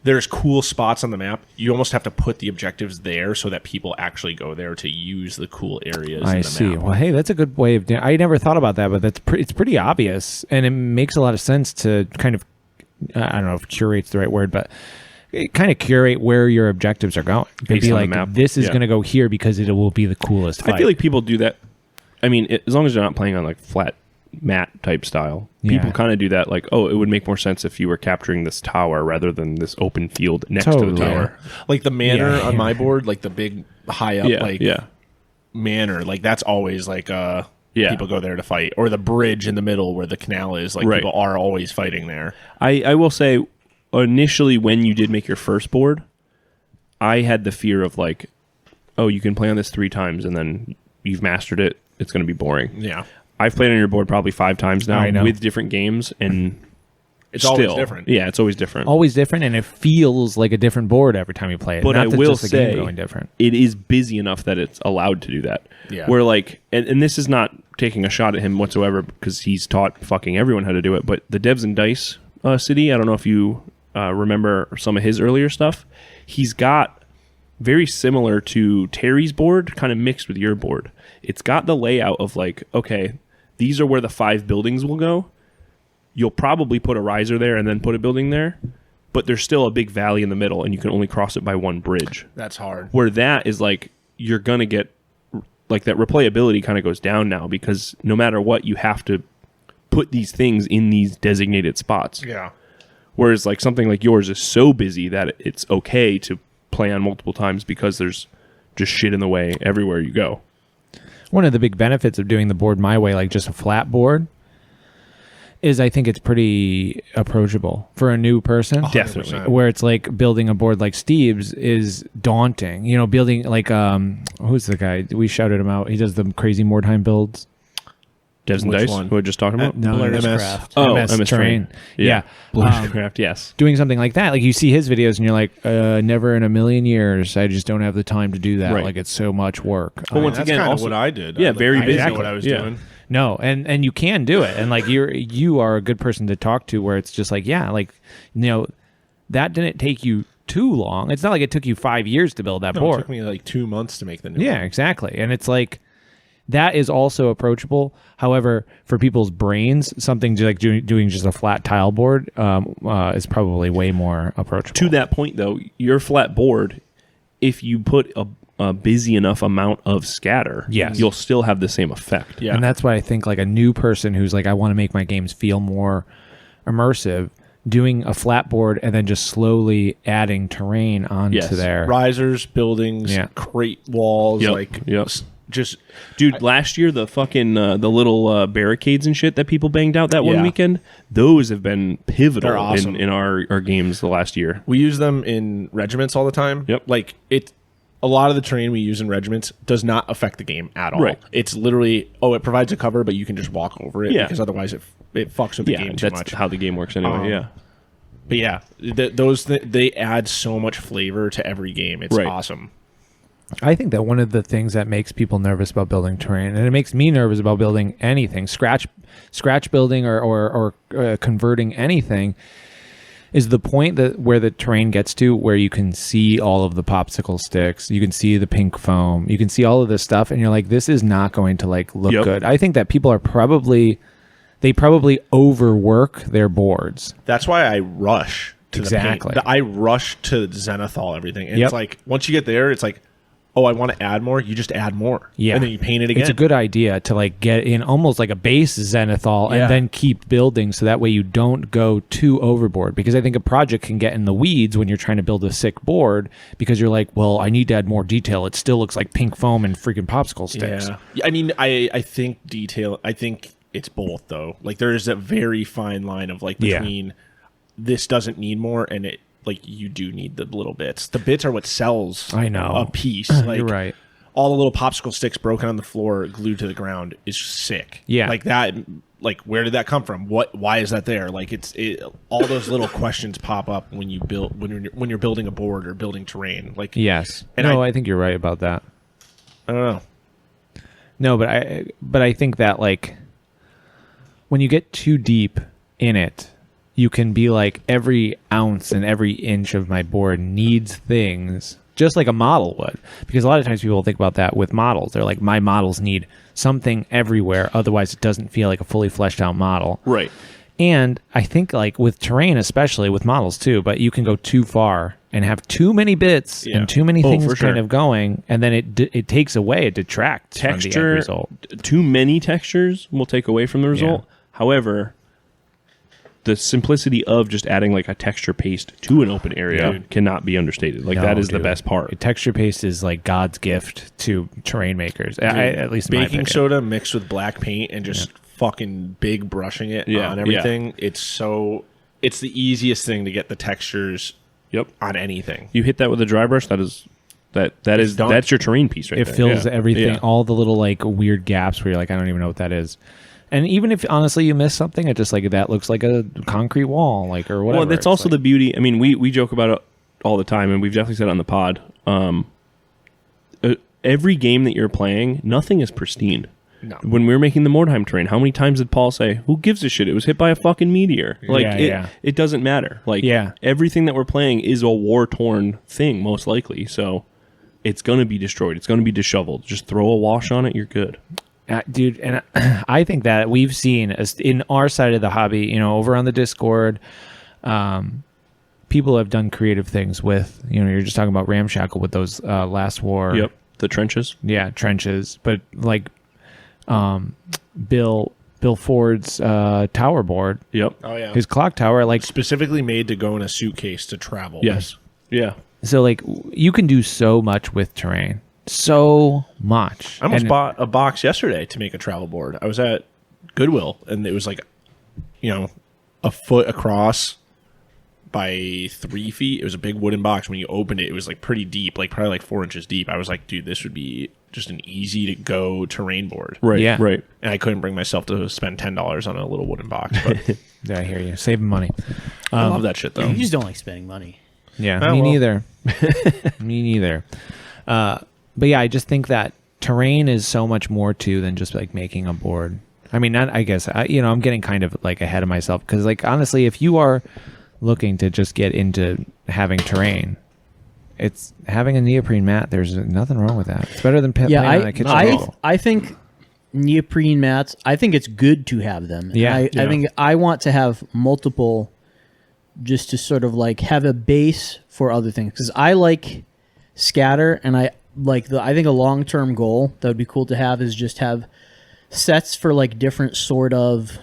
there's cool spots on the map. You almost have to put the objectives there so that people actually go there to use the cool areas. I see. Map. Well, hey, that's a good way of doing. I never thought about that, but it's pretty obvious, and it makes a lot of sense to kind of, I don't know if curate's the right word, but kind of curate where your objectives are going. Based be on like, the map. This is going to go here because it will be the coolest fight. I feel like people do that. I mean, as long as they're not playing on like flat mat type style, people kind of do that. Like, oh, it would make more sense if you were capturing this tower rather than this open field next to the tower. Like the manor on my board, like the big high up manor, like that's always like people go there to fight, or the bridge in the middle where the canal is, like people are always fighting there. I will say, initially when you did make your first board, I had the fear of like, oh, you can play on this 3 times and then you've mastered it, it's going to be boring. Yeah, I've played on your board probably 5 times now with different games, and it's always different. Yeah, it's always different. Always different, and it feels like a different board every time you play it. But Not I that will just the say, game going different. It is busy enough that it's allowed to do that. Yeah. Where like, and this is not taking a shot at him whatsoever because he's taught fucking everyone how to do it, but the Devs and Dice city, I don't know if you remember some of his earlier stuff. He's got very similar to Terry's board, kind of mixed with your board. It's got the layout of like, okay, these are where the 5 buildings will go. You'll probably put a riser there and then put a building there, but there's still a big valley in the middle, and you can only cross it by 1 bridge. That's hard. Where that is like, you're going to get, like that replayability kind of goes down now because no matter what, you have to put these things in these designated spots. Yeah. Whereas like something like yours is so busy that it's okay to play on multiple times because there's just shit in the way everywhere you go. One of the big benefits of doing the board my way, like just a flat board, is I think it's pretty approachable for a new person. 100%. Where it's like building a board like Steve's is daunting. Building like, who's the guy? We shouted him out. He does the crazy Mordheim builds. Devs and Which Dice, one? who we're just talking about? No, MS. Craft. Oh, MS Terrain. Yeah. Craft, yes. Doing something like that, like you see his videos and you're like, never in a million years. I just don't have the time to do that. Right. Like it's so much work. But once That's again, kind also of what I did. Yeah, very I didn't busy. know what I was Yeah. doing. No, and you can do it, and like you are a good person to talk to, where it's just like, that didn't take you too long. It's not like it took you 5 years to build that It board. took me like 2 months to make the new Yeah, one. exactly, and it's like that is also approachable. However, for people's brains, something like doing just a flat tile board is probably way more approachable. To that point, though, your flat board, if you put a busy enough amount of scatter, Yes. you'll still have the same effect. Yeah. And that's why I think like a new person who's like, I want to make my games feel more immersive, doing a flat board and then just slowly adding terrain onto Yes. there. Risers, buildings, Yeah. crate walls, Yep. just Dude, last year, the fucking, the little barricades and shit that people banged out that one Yeah. weekend, those have been pivotal They're awesome. in our games the last year. we use them in regiments all the time. Yep. Like a lot of the terrain we use in regiments does not affect the game at all. Right. It's literally, it provides a cover, but you can just walk over it Yeah. because otherwise it fucks with the Yeah, game too that's much. how the game works anyway, yeah. But yeah, they add so much flavor to every game. It's Right. awesome. I think that one of the things that makes people nervous about building terrain, and it makes me nervous about building anything, scratch building or converting anything, is the point that where the terrain gets to where you can see all of the popsicle sticks, you can see the pink foam, you can see all of this stuff, and you're like, this is not going to like look good. I think that people are probably overwork their boards. That's why I rush to Exactly. the paint. I rush to zenithal everything. And Yep. it's like, once you get there, it's like, oh, I want to add more. You just add more. Yeah. And then you paint it again. It's a good idea to like get in almost like a base zenithal Yeah. and then keep building so that way you don't go too overboard, because I think a project can get in the weeds when you're trying to build a sick board because you're like, well, I need to add more detail. It still looks like pink foam and freaking popsicle sticks. Yeah. I mean, I think I think it's both though. Like there is a very fine line of like between this doesn't need more and it like you do need the little bits. The bits are what sells I know. a piece. Like You're right. all the little popsicle sticks broken on the floor, glued to the ground is sick. Yeah. Like that, like where did that come from? Why is that there? Like all those little questions pop up when you build, when you're building a board or building terrain. Like, Yes. And No, I think you're right about that. I don't know. No, but I think that like when you get too deep in it, you can be like, every ounce and every inch of my board needs things, just like a model would. Because a lot of times people think about that with models. They're like, my models need something everywhere, otherwise it doesn't feel like a fully fleshed out model. Right. And I think like with terrain, especially with models too, but you can go too far and have too many bits and too many things for kind sure. of going, and then it takes away, it detracts from the end Texture, result. too many textures will take away from the result. However, the simplicity of just adding like a texture paste to an open area cannot be understated. Like No, that is the dude. best part. Texture paste is like God's gift to terrain makers. At least in my Baking opinion. soda mixed with black paint and just fucking big brushing it Yeah, on everything. It's the easiest thing to get the textures Yep. on anything. You hit that with a dry brush, that's done. that's your terrain piece right It there. fills Yeah. everything, Yeah. all the little like weird gaps where you're like, I don't even know what that is. And even if honestly you miss something, it just like that looks like a concrete wall, like or whatever. Well, that's also the beauty. I mean, we joke about it all the time, and we've definitely said it on the pod. Every game that you're playing, nothing is pristine. No. When we were making the Mordheim terrain, how many times did Paul say, "Who gives a shit? It was hit by a fucking meteor." Like it doesn't matter. Like everything that we're playing is a war torn thing, most likely. So it's gonna be destroyed. It's gonna be disheveled. Just throw a wash on it. You're good. Dude, and I think that we've seen in our side of the hobby, you know, over on the Discord, people have done creative things with, you know, you're just talking about Ramshackle with those last war. Yep. The trenches. Yeah, trenches. But like Bill Ford's tower board. Yep. Oh yeah. His clock tower, like Specifically made to go in a suitcase to travel. Yes. Yeah. so like you can do so much with terrain. So much. I almost And- bought a box yesterday to make a travel board. I was at Goodwill and it was like, you know, a foot across by 3 feet. It was a big wooden box. When you opened it, it was like pretty deep, like probably like 4 inches deep. I was like, dude, this would be just an easy to go terrain board. Right. Yeah. Right. And I couldn't bring myself to spend $10 on a little wooden box. But Yeah, I hear you. Saving money. I love that shit though. You just don't like spending money. Yeah, Oh, me well. neither. Me neither. But yeah, I just think that terrain is so much more too than just like making a board. I mean, I guess I'm getting kind of like ahead of myself because like honestly, if you are looking to just get into having terrain, it's having a neoprene mat. There's nothing wrong with that. It's better than playing on a kitchen table. I think neoprene mats, I think it's good to have them. Yeah. I think I want to have multiple just to sort of like have a base for other things. Because I like scatter, and I think a long-term goal that would be cool to have is just have sets for like different sort of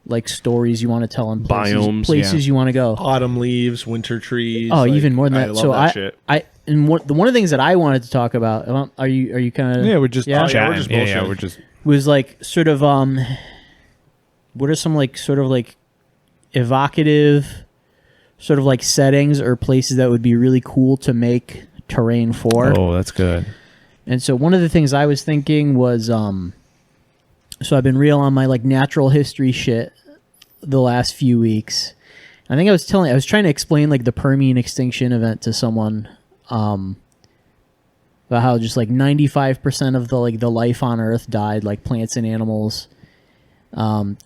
like stories you want to tell in Biomes, places you want to go. Autumn leaves, winter trees. Oh, like, even more than that. I love So that shit. one of the things that I wanted to talk about. Are you kind of We're just Yeah? chatting. we're just yeah, bullshitting. we're just was like sort of what are some like sort of like evocative sort of like settings or places that would be really cool to make terrain for. Oh, that's good. And so one of the things I was thinking was so I've been real on my like natural history shit the last few weeks. I think I was trying to explain like the Permian extinction event to someone. about how just like 95% of the life on Earth died, like plants and animals.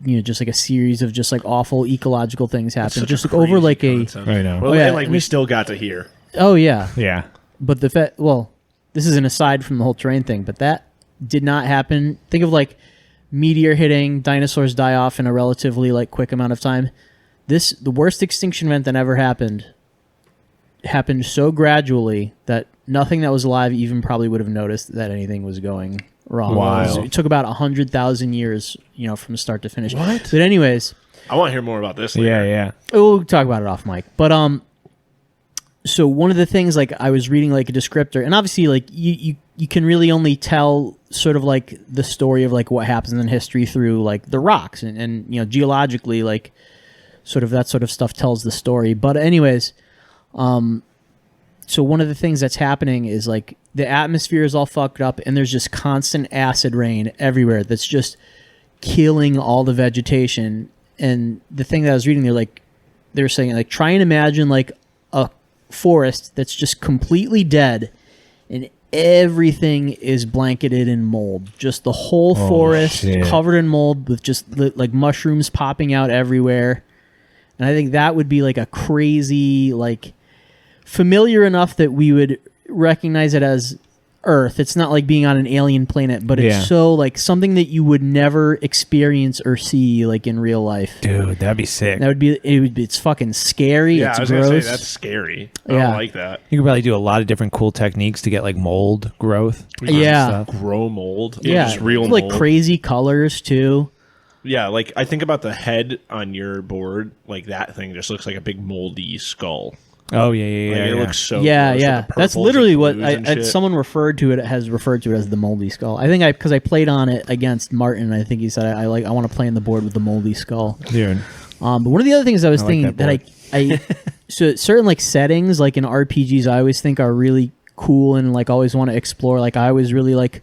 Just like a series of just like awful ecological things happened. Just like over like concept. I know. Well, yeah, and, like and we this- still got to hear. oh yeah, Yeah. but this is an aside from the whole terrain thing, but that did not happen. Think of like meteor hitting, dinosaurs die off in a relatively like quick amount of time. The worst extinction event that ever happened so gradually that nothing that was alive even probably would have noticed that anything was going wrong. Wild. It took about 100,000 years, from start to finish. What? But anyways, I want to hear more about this later. Yeah. we'll talk about it off mic. But so one of the things, like, I was reading like a descriptor, and obviously like you can really only tell sort of like the story of like what happens in history through like the rocks and geologically, like sort of that sort of stuff tells the story. But anyways, so one of the things that's happening is like the atmosphere is all fucked up and there's just constant acid rain everywhere that's just killing all the vegetation. And the thing that I was reading, they were saying like, try and imagine like a forest that's just completely dead and everything is blanketed in mold. Just the whole forest shit. covered in mold with just like mushrooms popping out everywhere. And I think that would be like a crazy, like familiar enough that we would recognize it as Earth. It's not like being on an alien planet, but it's so like something that you would never experience or see like in real life. Dude, that'd be sick. That would be it's fucking scary. Yeah, it's I was gross. gonna say that's scary. I Yeah. don't like that. You could probably do a lot of different cool techniques to get like mold growth. Yeah. Stuff. Grow mold. Yeah, just real like mold. crazy colors too. Yeah, like I think about the head on your board, like that thing just looks like a big moldy skull. Oh yeah. Like, it looks so Yeah, gross with yeah. the That's purples literally and what blues and shit. someone referred to it as the moldy skull. I think because I played on it against Martin. I think he said I want to play in the board with the moldy skull. Dude. But one of the other things I was I like thinking that I so certain like settings like in RPGs I always think are really cool and like always want to explore. Like I always really like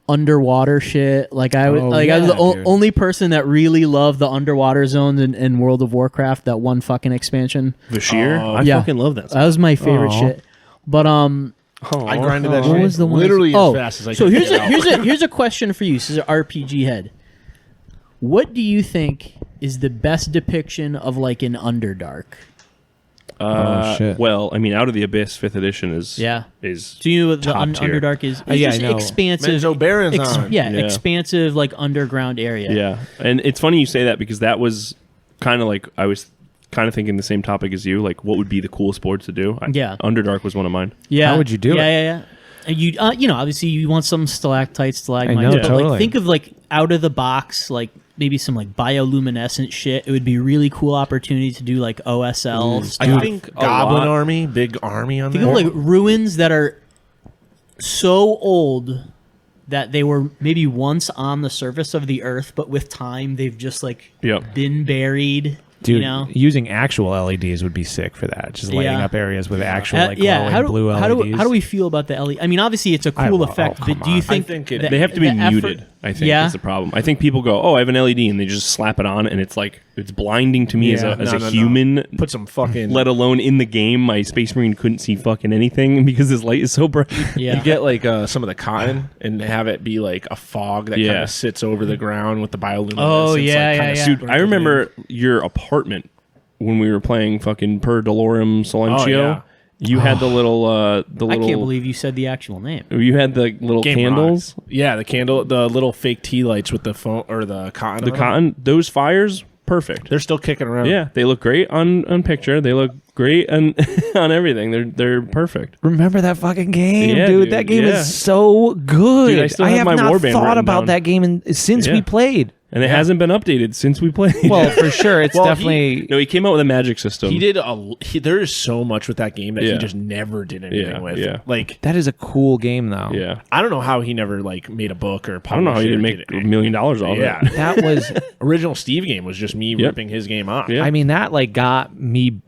underwater shit. Like I was I was the dude. only person that really loved the underwater zones in World of Warcraft. That one fucking expansion. Vashir? I yeah. fucking love that. That was my favorite Aw. shit. But I grinded that What shit was the one? literally Oh, as fast as I so could. here's a question for you. This is an RPG head. What do you think is the best depiction of like an Underdark? shit. Well, I mean, Out of the Abyss 5th edition is is Do you know what the top tier. Underdark is? It's yeah, I just know. expansive. Menzo Baron's on. Yeah, Yeah. expansive like underground area. Yeah, and it's funny you say that because that was kind of like I was kind of thinking the same topic as you. Like, what would be the coolest boards to do? Yeah. Underdark was one of mine. Yeah. How would you do it? Yeah. And you obviously you want some stalactites, stalagmites, I know, but totally. like think of like out of the box, like maybe some like bioluminescent shit. It would be a really cool opportunity to do like OSL stuff. I think a Goblin lot. Army, big army on Think there. of like ruins that are so old that they were maybe once on the surface of the earth, but with time they've just like Yep. been buried. Dude, you know? using actual LEDs would be sick for that. Just lighting Yeah. up areas with actual like glowing how do, blue LEDs. how do we feel about the LED? I mean, obviously it's a cool love- effect, oh, but come do you on. think, I think it- the- They have to be the effort- muted. I think Yeah. is the problem. I think people go, "Oh, I have an LED," and they just slap it on, and it's like it's blinding to me as Yeah. a, as No, a no, no. human. Put some fucking Let alone in the game, my Space Marine couldn't see fucking anything because his light is so bright. Yeah. You get like some of the cotton and have it be like a fog that kind Yeah. of sits over the ground with the bioluminescence. Oh, yeah, like, yeah, kinda yeah. super I remember your apartment when we were playing fucking Per Dolorem Silencio. Oh, yeah. You had the little I little. can't believe you said the actual name. You had the little Game candles. rocks. Yeah, the candle, the little fake tea lights with the phone or the cotton. The on them. cotton. Those fires, perfect. They're still kicking around. Yeah, they look great on picture. They look great on on everything. They're perfect. Remember that fucking game, Yeah, dude? dude, That game yeah. is so good. Dude, I still have my not warband thought written about down. that game since Yeah. we played. And it hasn't been updated since we played. Well, for sure, it's Well, definitely. no, he came out with a magic system. He did there is so much with that game that Yeah. he just never did anything Yeah, with. yeah. Like that is a cool game, though. Yeah, I don't know how he never like made a book or I don't know how he didn't make $1 million off Yeah, it. That was. original Steve game was just me Yep. ripping his game off. Yeah. I mean, that like got me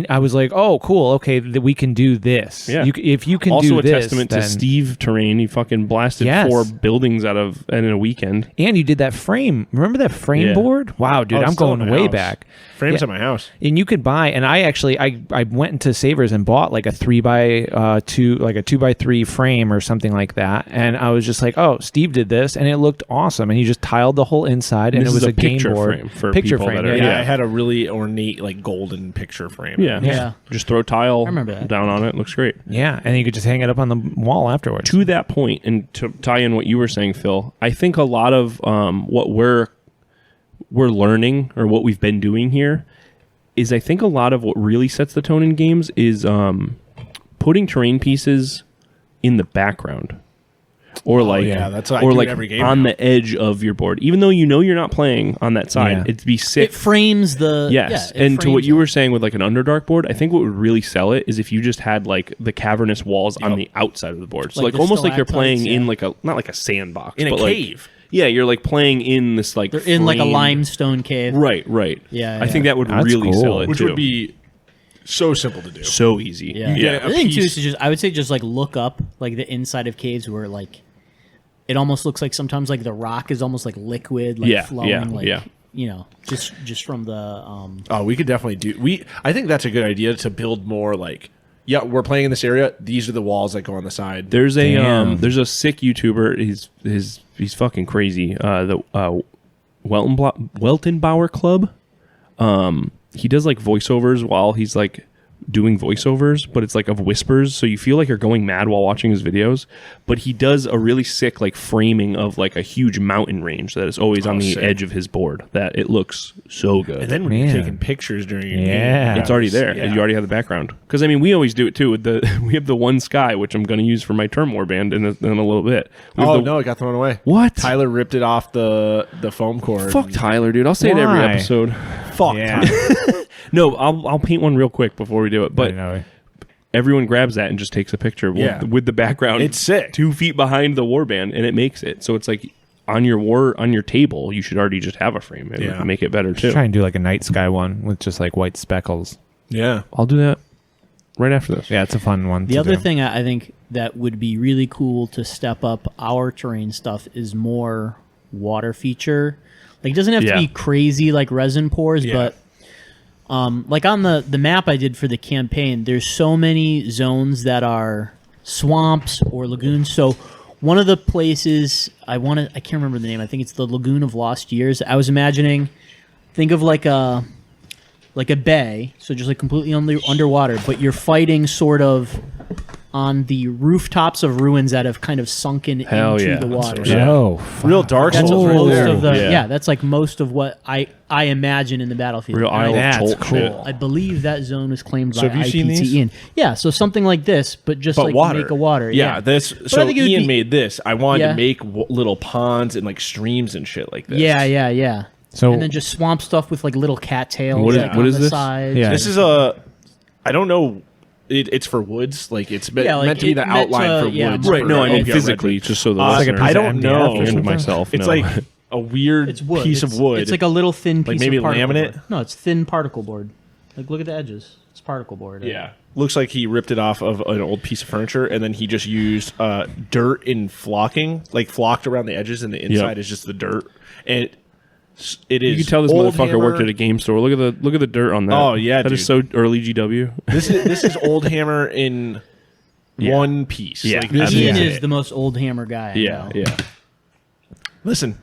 I was like, oh, cool. Okay, we can do this. Yeah. If you can also do a this, testament then, to Steve Terrain. He fucking blasted Yes. 4 buildings out of in a weekend. and you did that frame. Remember that frame Yeah. board? Wow, dude, Oh, it's I'm still going in my way house. back. Frames Yeah. at my house. And you could buy, and I actually I went into Savers and bought like a 3x2, like a 2x3 frame or something like that. And I was just like, oh, Steve did this, and it looked awesome. And he just tiled the whole inside, and This it was is a a game picture board frame for picture people frame. that are- yeah, Yeah, yeah. I had a really ornate, like, golden picture frame. Yeah. Yeah. Just throw tile I remember that. down on it. Looks great. Yeah, and you could just hang it up on the wall afterwards. To that point, and to tie in what you were saying, Phil, I think a lot of what we're learning or what we've been doing here is I think a lot of what really sets the tone in games is putting terrain pieces in the background. Or like, yeah, that's what I or do in like every game on now. the edge of your board, even though you know you're not playing on that side. Yeah. It'd be sick. It frames the Yes, yeah, it and to what frames you it. were saying with like an Underdark board, I think what would really sell it is if you just had like the cavernous walls on the outside of the board, so Like like the almost like you're stalactites, playing in yeah. like a not like a sandbox, In a but like, cave. yeah, you're like playing in this like They're in like a framed- limestone cave. Right. Yeah, I think yeah. that would That's really cool. sell it, Which too. would be so simple to do. so easy. Yeah. You get The a thing too piece- is just I would say just like look up like the inside of caves where like it almost looks like sometimes like the rock is almost like liquid, like Yeah, flowing, yeah, like yeah. you know, just from the Oh, we could definitely do. I think that's a good idea to build more like. Yeah, we're playing in this area. These are the walls that go on the side. There's a Damn. there's a sick YouTuber. He's fucking crazy. The Weltenbauer Club. He does like voiceovers while he's like doing voiceovers, but it's like of whispers, so you feel like you're going mad while watching his videos. But he does a really sick like framing of like a huge mountain range that is always on the sick. edge of his board. That it looks so good. And then when you're Man. taking pictures during your Yeah. game, It's already there. Yeah. You already have the background. Because I mean, we always do it too. With the we have the one sky, which I'm going to use for my term warband in a little bit. We have Oh the- no, it got thrown away. What? Tyler ripped it off the foam cord. Fuck Tyler, dude. I'll say it every Why? episode. Fuck. Yeah. No, I'll paint one real quick before we do it. But everyone grabs that and just takes a picture with the background. It's sick. 2 feet behind the warband, and it makes it. So it's like on your table, you should already just have a frame. It Yeah. would make it better too. Try and do like a night sky one with just like white speckles. Yeah. I'll do that right after this. Yeah, it's a fun one. the to other do. thing I think that would be really cool to step up our terrain stuff is more water feature. Like it doesn't have Yeah. to be crazy like resin pores, Yeah. but like on the map I did for the campaign, there's so many zones that are swamps or lagoons. So one of the places I can't remember the name. I think it's the Lagoon of Lost Years. I was imagining, think of like a bay, so just like completely underwater, but you're fighting sort of on the rooftops of ruins that have kind of sunken Hell into yeah. the water. Yeah. Oh, Real Dark That's Souls. most right of there. the Yeah. that's like most of what I imagine in the battlefield. Real And I- Isle of That's Cholk cool. shit. I believe that zone is claimed So by have you seen IPT these? Ian. Yeah, so something like this, but just But like water. make a water. Yeah, this. I So think it would Ian be- made this. I wanted Yeah. to make little ponds and like streams and shit like this. Yeah. So- and then just swamp stuff with like little cattails. What is- like, what on is the this? sides. Yeah. This is a. I don't know. It's for woods. Like it's meant, Yeah, like meant to be it the meant outline to- for yeah, woods. Right, for No, I mean OPR physically, Redwood. just so the like a listeners piece I of don't MDF know. or and something? myself. It's know. like a weird It's wood. piece of wood. It's like a little thin piece maybe of particle laminate? board. No, it's thin particle board. Like look at the edges. It's particle board. Yeah. Looks like he ripped it off of an old piece of furniture and then he just used dirt in flocking, like flocked around the edges, and the inside is just the dirt. And it is. You can tell this Old motherfucker Hammer- worked at a game store. Look at the dirt on that. Oh, yeah, that is so early GW. This is Old Hammer in Yeah. one piece. Yeah. Like, this Ian is is the most old hammer guy. I know. Listen,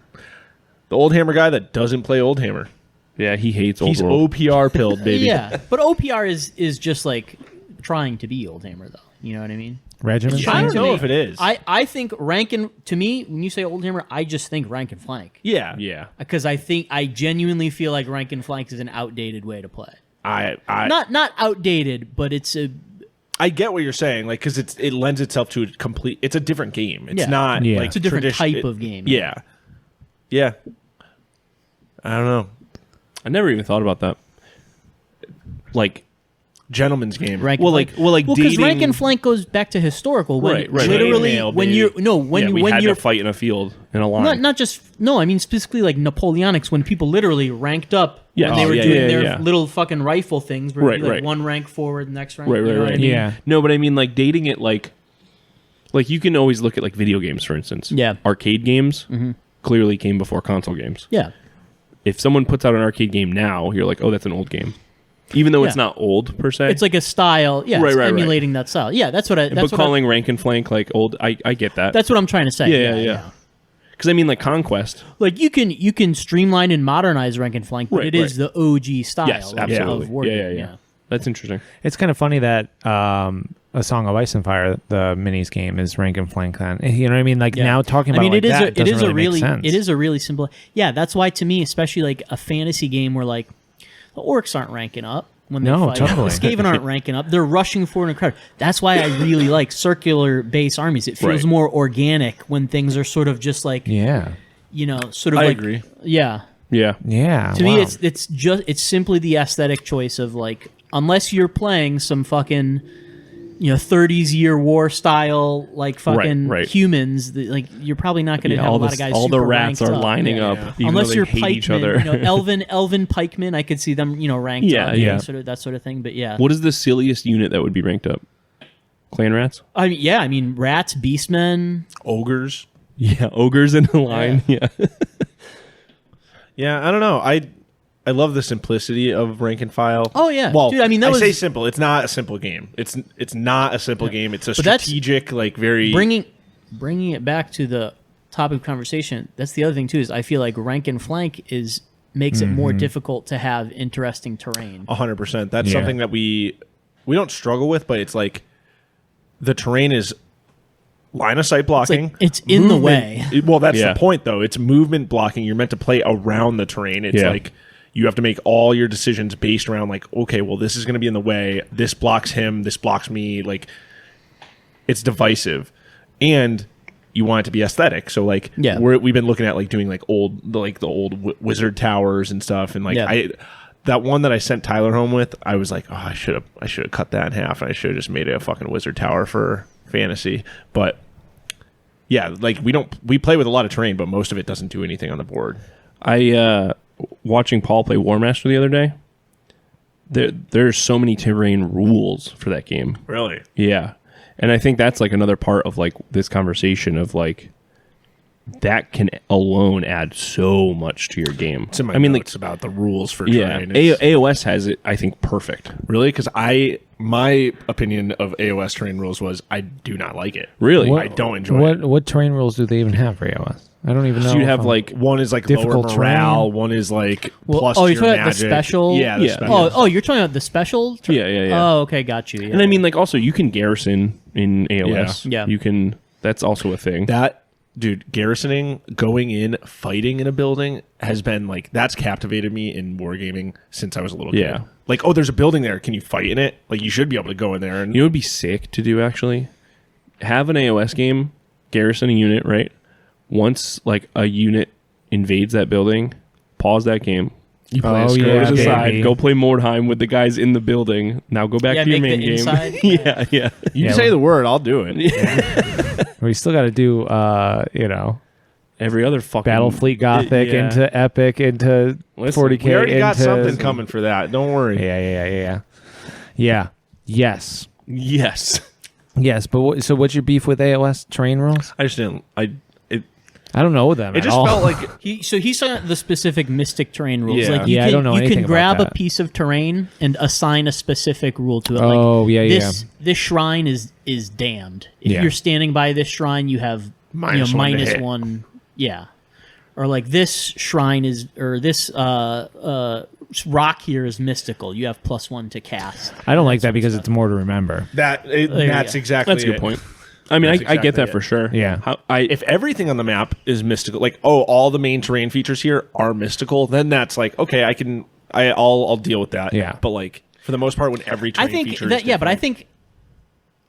the Old Hammer guy that doesn't play Old Hammer. Yeah, he hates old He's world. OPR pilled, baby. Yeah, but OPR is just like trying to be old hammer though. You know what I mean? regiment. I don't to know me. if it is. I think rank and to me when you say old hammer, I just think rank and flank. Yeah. Yeah. Because I genuinely feel like rank and flank is an outdated way to play. I Not outdated, but it's a I get what you're saying, like because it lends itself to a complete. It's a different game. It's Yeah. not Yeah. like It's a different tradition- type of game. Yeah, yeah. I don't know. I never even thought about that. Like, Gentleman's game. rank. Well, and like- well, like because rank dating- and flank goes back to historical. When Right, right. Literally, Chainmail, when baby. you're no when yeah, we when had you're to fight in a field in a line. not just no. I mean specifically like Napoleonics when people literally ranked up Yeah. when they were Yeah, doing yeah, their yeah. little fucking rifle things where it'd be Right, like right. one rank forward, the next rank. Right, you know right, what I right. mean? Yeah. No, but I mean, like, dating it, like you can always look at, like, video games, for instance. Yeah. Arcade games clearly came before console games. Yeah. If someone puts out an arcade game now, you're like, oh, that's an old game. Even though it's Yeah. not old, per se. It's like a style. Yeah. Right, It's right, right. emulating that style. Yeah. That's what I. That's but what calling rank and flank, like, old, I get that. That's what I'm trying to say. Yeah. Because, I mean, like, Conquest. Like you can streamline and modernize rank and flank, but Right, it is the OG style. Yes, of- absolutely. Of wargaming, Yeah. That's interesting. It's kind of funny that A Song of Ice and Fire, the minis game, is rank and flank. Then you know what I mean? Like Yeah. now talking about it is that it is doesn't a really really make sense. it is a really simple. Yeah, that's why to me, especially like a fantasy game where like the orcs aren't ranking up when they No, fight. totally. The Skaven aren't ranking up. They're rushing forward incredible. That's why I really like circular base armies. It feels Right. more organic when things are sort of just like Yeah. sort of I like agree. Yeah. Yeah. Yeah. To me, wow. it's simply the aesthetic choice of like, unless you're playing some fucking 30s year war style like fucking right. humans, like you're probably not going to have a lot of guys. all the super rats ranked are up. lining up, even Unless though you're they hate pikemen, each other. elven pikemen, I could see them ranked Yeah, up, yeah. sort of that sort of thing. But yeah, What is the silliest unit that would be ranked up? Clan rats? I mean rats, beastmen. Ogres. Yeah, ogres in a line. Yeah. Yeah, I don't know. I love the simplicity of rank and file. Oh, yeah. Well, Dude, I mean, that say was- simple. It's not a simple game. It's not a simple game. It's a But that's- strategic, like very Bringing it back to the topic of conversation. That's the other thing too. Is I feel like rank and flank makes it more difficult to have interesting terrain. 100%. That's Yeah. something that we don't struggle with, but it's like the terrain is line of sight blocking. it's in the way. Well, that's Yeah. the point, though. It's movement blocking. You're meant to play around the terrain. It's Yeah. like you have to make all your decisions based around like, okay, well, this is going to be in the way. This blocks him. This blocks me. Like, it's divisive, and you want it to be aesthetic. So like, Yeah. we've been looking at like doing like the old wizard towers and stuff, and like Yeah. that one that I sent Tyler home with, I was like, oh, I should have cut that in half, and I should have just made it a fucking wizard tower for fantasy. But yeah, like we play with a lot of terrain, but most of it doesn't do anything on the board. I watching Paul play War Master the other day. There's so many terrain rules for that game. Really? Yeah. And I think that's like another part of like this conversation of like that can alone add so much to your game. It's in my I mean, notes about the rules for yeah, terrain. It's- AOS has it, I think, perfect. really? Because my opinion of AOS terrain rules was I do not like it. Really? I don't enjoy it. What terrain rules do they even have for AOS? I don't even know. So you if have I'm- like One is like Difficult lower morale. terrain? One is like Well, plus you're your talking about magic. the special. Yeah, the Yeah. special. You're talking about the special. Yeah. Oh, okay, got you. Yeah. And I mean, like, also you can garrison in AOS. Yeah. You can. That's also a thing. That dude, garrisoning, going in, fighting in a building has been like that's captivated me in wargaming since I was a little Yeah. kid. Like, oh, there's a building there. Can you fight in it? Like, you should be able to go in there and You know what would be sick to do actually? Have an AOS game, garrison a unit, right? Once like a unit invades that building, pause that game. you play Oh, a skirt. Go yeah, to the baby. side, go play Mordheim with the guys in the building. Now go back Yeah, to your make main the game. inside. yeah. You Yeah, say well- the word, I'll do it. We still got to do, Every other fucking Battlefleet Gothic Yeah. into Epic into Listen, 40K. We already got into- something coming for that. Don't worry. Yeah. Yes. Yes. Yes. But so what's your beef with AOS terrain rules? I just didn't. I don't know them It at just all. felt like He's talking about the specific mystic terrain rules. Yeah. Like you Yeah, I can, don't know you anything can about grab a that. piece of terrain and assign a specific rule to it. Oh, like, yeah, This shrine is damned. If Yeah. you're standing by this shrine, you have Minus one to minus hit. one. Yeah. Or like this shrine is, or this rock here is mystical. You have +1 to cast. I don't like that because it's more to remember. that. you That's go. exactly. That's a good it. point. I mean, That's I get exactly that it. for sure. Yeah. If everything on the map is mystical, like all the main terrain features here are mystical, then that's like okay, I'll deal with that. Yeah. But like for the most part, when every terrain I think feature that is but I different- think.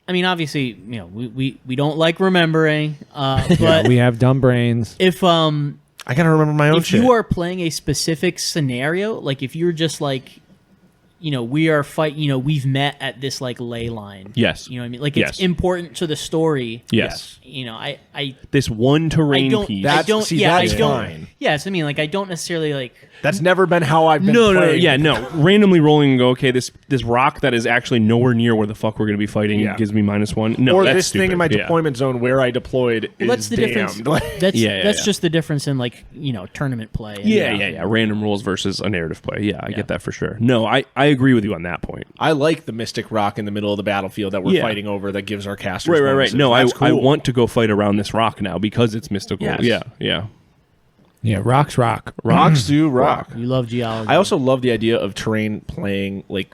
I mean, obviously, we don't like remembering, but We have dumb brains. if I gotta remember my own if shit. you are playing a specific scenario, like if you're just like, we are we've met at this like ley line. Yes. You know what I mean? Like it's important to the story. Yes. I this one terrain don't, piece. I don't, see, yeah, I that's don't. fine. Yes, I mean, like I don't necessarily like. That's never been how I've been No, playing. randomly rolling and go, okay, this rock that is actually nowhere near where the fuck we're going to be fighting gives me -1. No, Or that's this stupid. thing in my Yeah. deployment zone where I deployed is That's the difference. damned. That's just the difference in like tournament play. And, Yeah. Random rules versus a narrative play. Yeah, I get that for sure. No, I agree with you on that point. I like the mystic rock in the middle of the battlefield that we're Yeah. fighting over that gives our casters Right. bonuses. No, That's I cool. want to go fight around this rock now because it's mystical. Yes. Yeah. Yeah, rocks rock. Rocks do rock. You love geology. I also love the idea of terrain playing like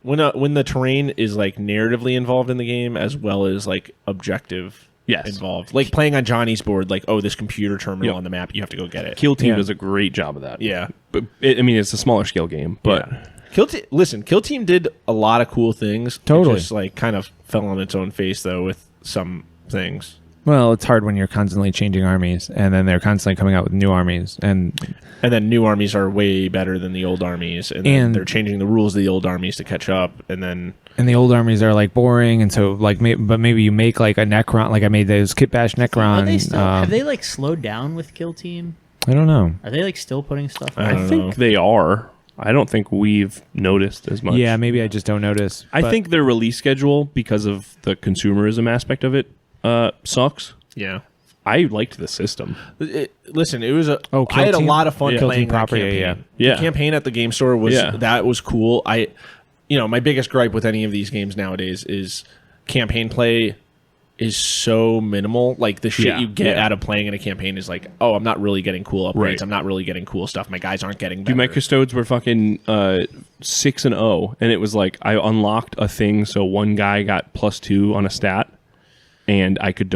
when the terrain is like narratively involved in the game as well as like objective involved. Like playing on Johnny's board, like, oh, this computer terminal on the map, you have to go get it. Kill Team does a great job of that. Yeah. But it's a smaller scale game, but Kill Team did a lot of cool things. Totally. It just like kind of fell on its own face though with some things. Well, it's hard when you're constantly changing armies, and then they're constantly coming out with new armies, and then new armies are way better than the old armies, and then they're changing the rules of the old armies to catch up, and the old armies are like boring, and so like but maybe you make like a Necron, like I made those Kit Bash Necron. Are they still, have they like slowed down with Kill Team? I don't know. Are they like still putting stuff? I think they are. I don't think we've noticed as much. Yeah, maybe I just don't notice. I think their release schedule, because of the consumerism aspect of it, sucks. yeah. I liked the system. Listen, it was Kill I had a Team? lot of fun Kill playing Team that proper, campaign. yeah. The campaign at the game store was that was cool. My biggest gripe with any of these games nowadays is campaign play is so minimal. Like the shit you get out of playing in a campaign is like, oh, I'm not really getting cool upgrades. Right. I'm not really getting cool stuff. My guys aren't getting better. Dude, my custodes were fucking 6-0, and it was like I unlocked a thing so one guy got +2 on a stat, and I could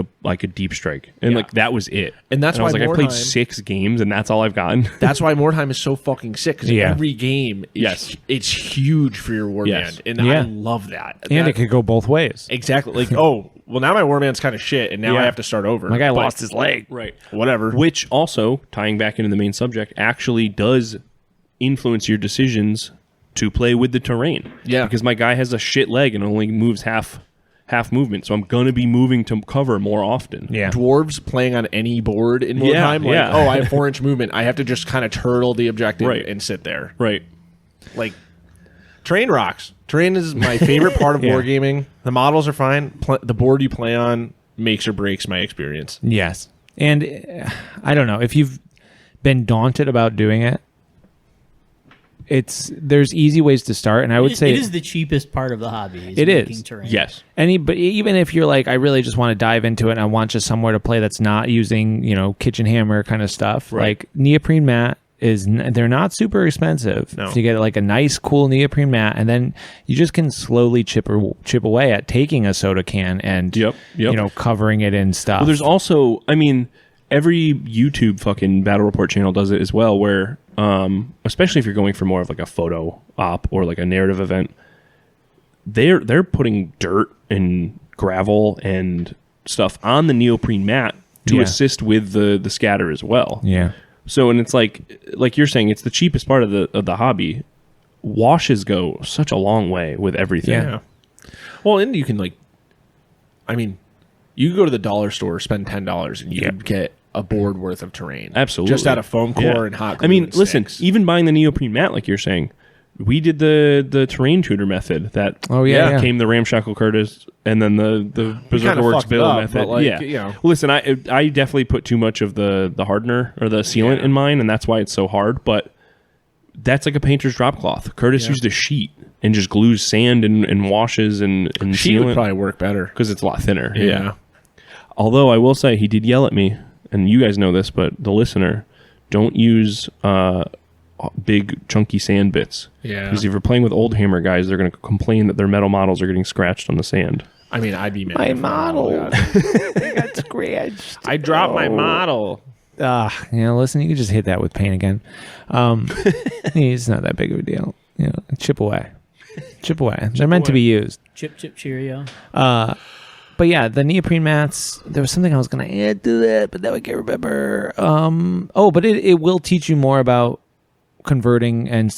deep strike, and like that was it. And that's I was why like, I played Mordheim- 6 games, and that's all I've gotten. That's why Mordheim is so fucking sick because every game, it's huge for your warband, and I love that. and it could go both ways. Exactly. Like, oh, well, now my warband's kind of shit, and now I have to start over. My guy But- lost his leg. Right. Whatever. Which also, tying back into the main subject, actually does influence your decisions to play with the terrain. Yeah. Because my guy has a shit leg and only moves half movement, so I'm gonna be moving to cover more often. Yeah. Dwarves playing on any board in Mordheim, oh, I have 4-inch movement. I have to just kind of turtle the objective and sit there. Right. Like, terrain rocks. Terrain is my favorite part of wargaming. The models are fine. The board you play on makes or breaks my experience. Yes. And I don't know if you've been daunted about doing it. There's easy ways to start, and I would say it is the cheapest part of the hobby. It making is. terrain. Yes. But even if you're like, I really just want to dive into it and I want just somewhere to play that's not using, kitchen hammer kind of stuff, like neoprene mat they're not super expensive. No. So you get like a nice, cool neoprene mat, and then you just can slowly chip away at taking a soda can and covering it in stuff. Well, there's also, every YouTube fucking battle report channel does it as well, where especially if you're going for more of like a photo op or like a narrative event, they're putting dirt and gravel and stuff on the neoprene mat to assist with the scatter as well. Yeah. So, and it's like you're saying, it's the cheapest part of the hobby. Washes go such a long way with everything. Yeah. Well, and you can you could go to the dollar store, spend $10, and you can get a board worth of terrain. Absolutely. Just out of foam core and hot glue. and listen, sticks. even buying the neoprene mat, like you're saying, we did the terrain tutor method that became the Ramshackle Curtis, and then the Berserker Works fucked it Bill up, method. but, Well, listen, I definitely put too much of the hardener or the sealant in mine, and that's why it's so hard. But that's like a painter's drop cloth. Curtis used a sheet and just glues sand and washes and sheet sealant would probably work better because it's a lot thinner. Yeah. Although I will say he did yell at me, and you guys know this, but the listener, don't use big chunky sand bits. Yeah. Because if you're playing with old hammer guys, they're going to complain that their metal models are getting scratched on the sand. I'd be mad. My if model. got Got scratched. I dropped my model. Listen, you can just hit that with paint again. It's not that big of a deal. Chip away. They're meant to be used. Chip Cheerio. But yeah, the neoprene mats, there was something I was going to add to that, but now I can't remember. But it will teach you more about converting and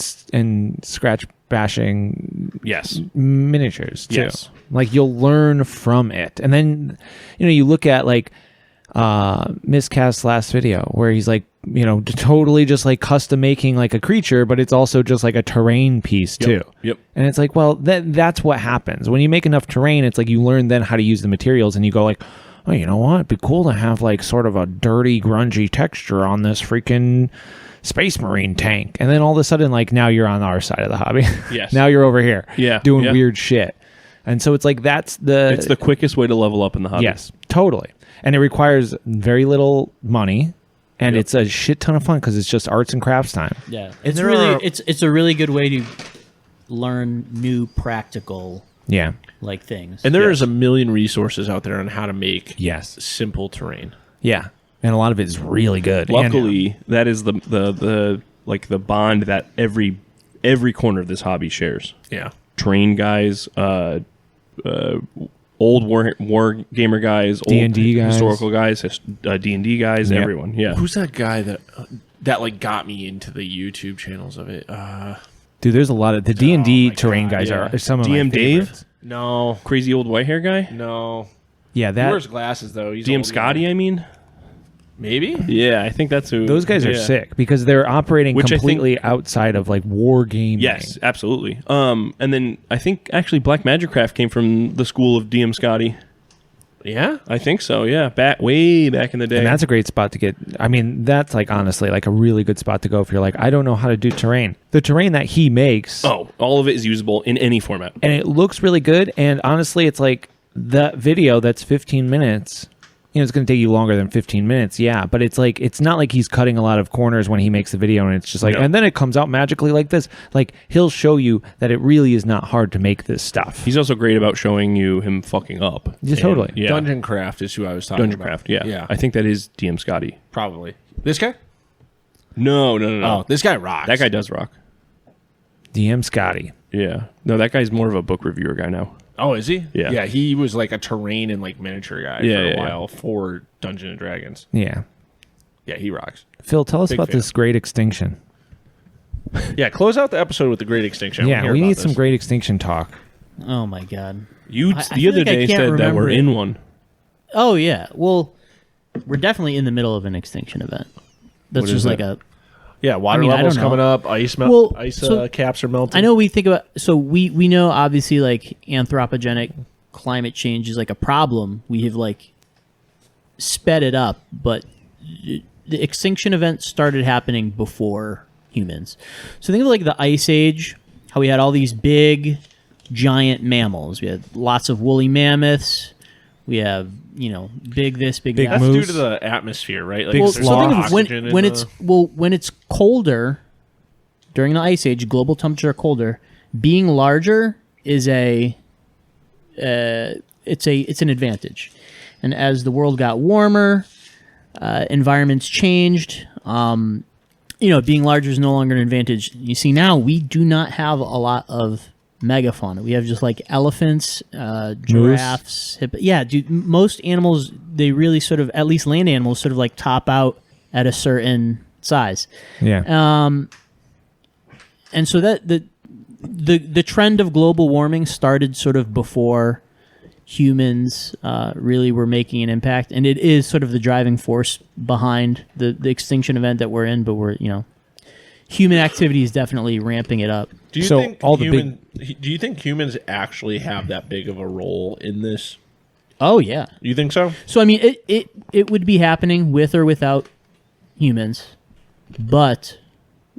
scratch bashing Yes. miniatures too. Yes. Like you'll learn from it. And then, you look at like Miscast's last video where he's like, totally just like custom making like a creature, but it's also just like a terrain piece too. Yep. And it's like, well, that's what happens. When you make enough terrain, it's like you learn then how to use the materials and you go like, oh, you know what? It'd be cool to have like sort of a dirty, grungy texture on this freaking Space Marine tank. And then all of a sudden, like now you're on our side of the hobby. Yes. Now you're over here doing Yeah. weird shit. And so it's like It's the quickest way to level up in the hobby. Yes, totally. And it requires very little money. And it's a shit ton of fun because it's just arts and crafts time. Yeah, it's really it's a really good way to learn new practical Yeah. like things. And there is a million resources out there on how to make Yes. simple terrain. Yeah. And a lot of it is really good. Luckily, that is the like the bond that every corner of this hobby shares. Yeah. Train guys, old war gamer guys, old D&D guys. historical guys, D&D guys, Yep. everyone. Yeah. Who's that guy that like got me into the YouTube channels of it? Dude, there's a lot of the D&D my terrain God, guys yeah. are some of DM my Dave? favorites. No. Crazy old white hair guy? No. Yeah, He that wears glasses though. He's DM old, Scotty, I mean? Maybe? Yeah, I think that's who. those guys are yeah. sick because they're operating Which I think- completely outside of like war gaming. Yes, absolutely. And then I think actually Black Magicraft came from the school of DM Scotty. Yeah. I think so, yeah. Way back in the day. And that's a great spot to get. I mean, that's like honestly like a really good spot to go if you're like, I don't know how to do terrain. The terrain that he makes, all of it is usable in any format. and it looks really good. And honestly, it's like the video that's 15 minutes. It's going to take you longer than 15 minutes, yeah. But it's like it's not like he's cutting a lot of corners when he makes the video, and it's just like, No. and then it comes out magically like this. Like he'll show you that it really is not hard to make this stuff. He's also great about showing you him fucking up. Yeah, totally. Yeah. Dungeon Craft is who I was talking Dungeon about. Craft, yeah. Yeah. I think that is DM Scotty. Probably. This guy? No. Oh, this guy rocks. That guy does rock. DM Scotty. Yeah. No, that guy's more of a book reviewer guy now. Oh, is he? Yeah. Yeah, he was like a terrain and like miniature guy Yeah, for a yeah, while for Dungeons and Dragons. Yeah. Yeah, he rocks. Phil, tell us Big about fan. this great extinction. Yeah, close out the episode with the Great Extinction. I wanna Yeah, hear we about need some this. great extinction talk. Oh my god. You I the feel other like I day can't said that remember we're it. in one. Oh yeah. Well, we're definitely in the middle of an extinction event. That's What just is like that? a. water I mean, I levels don't know. coming up. Ice Well, so- caps are melting. I know we think about. So we know obviously like anthropogenic climate change is like a problem. We have like sped it up, but the extinction event started happening before humans. So think of like the Ice Age, how we had all these big, giant mammals. We had lots of woolly mammoths. We have big this, big that. That's moose. due to the atmosphere, right? Like, Big Well, there's so think more of when oxygen when in it's the- when it's colder during the Ice Age, global temperature colder, being larger is it's an advantage. And as the world got warmer, environments changed. Being larger is no longer an advantage. You see, now we do not have a lot of megafauna. We have just like elephants, giraffes. Yeah, dude. Most animals, they really sort of, at least land animals, sort of like top out at a certain size. Yeah. And so that the trend of global warming started sort of before humans really were making an impact, and it is sort of the driving force behind the extinction event that we're in. But human activity is definitely ramping it up. Do you So think all the do you think humans actually have that big of a role in this? Oh yeah. You think so? So I mean, it would be happening with or without humans, but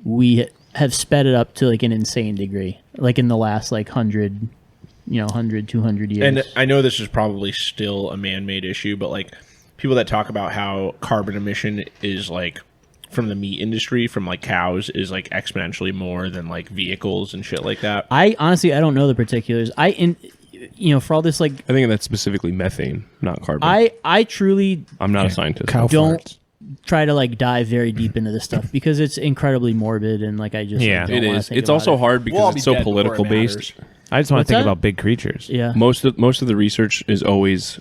we have sped it up to like an insane degree, like in the last like 100, 200 years. And I know this is probably still a man-made issue, but like people that talk about how carbon emission is like from the meat industry, from like cows, is like exponentially more than like vehicles and shit like that. I honestly, I don't know the particulars. For all this, like, I think that's specifically methane, not carbon. I truly I'm not a scientist. Cow don't farts. try to like dive very deep into this stuff because it's incredibly morbid and like I just Yeah. like, don't It wanna is. think It's about also it. hard because it's so political based. I just want What's to think that? about big creatures. Yeah, Most of the research is always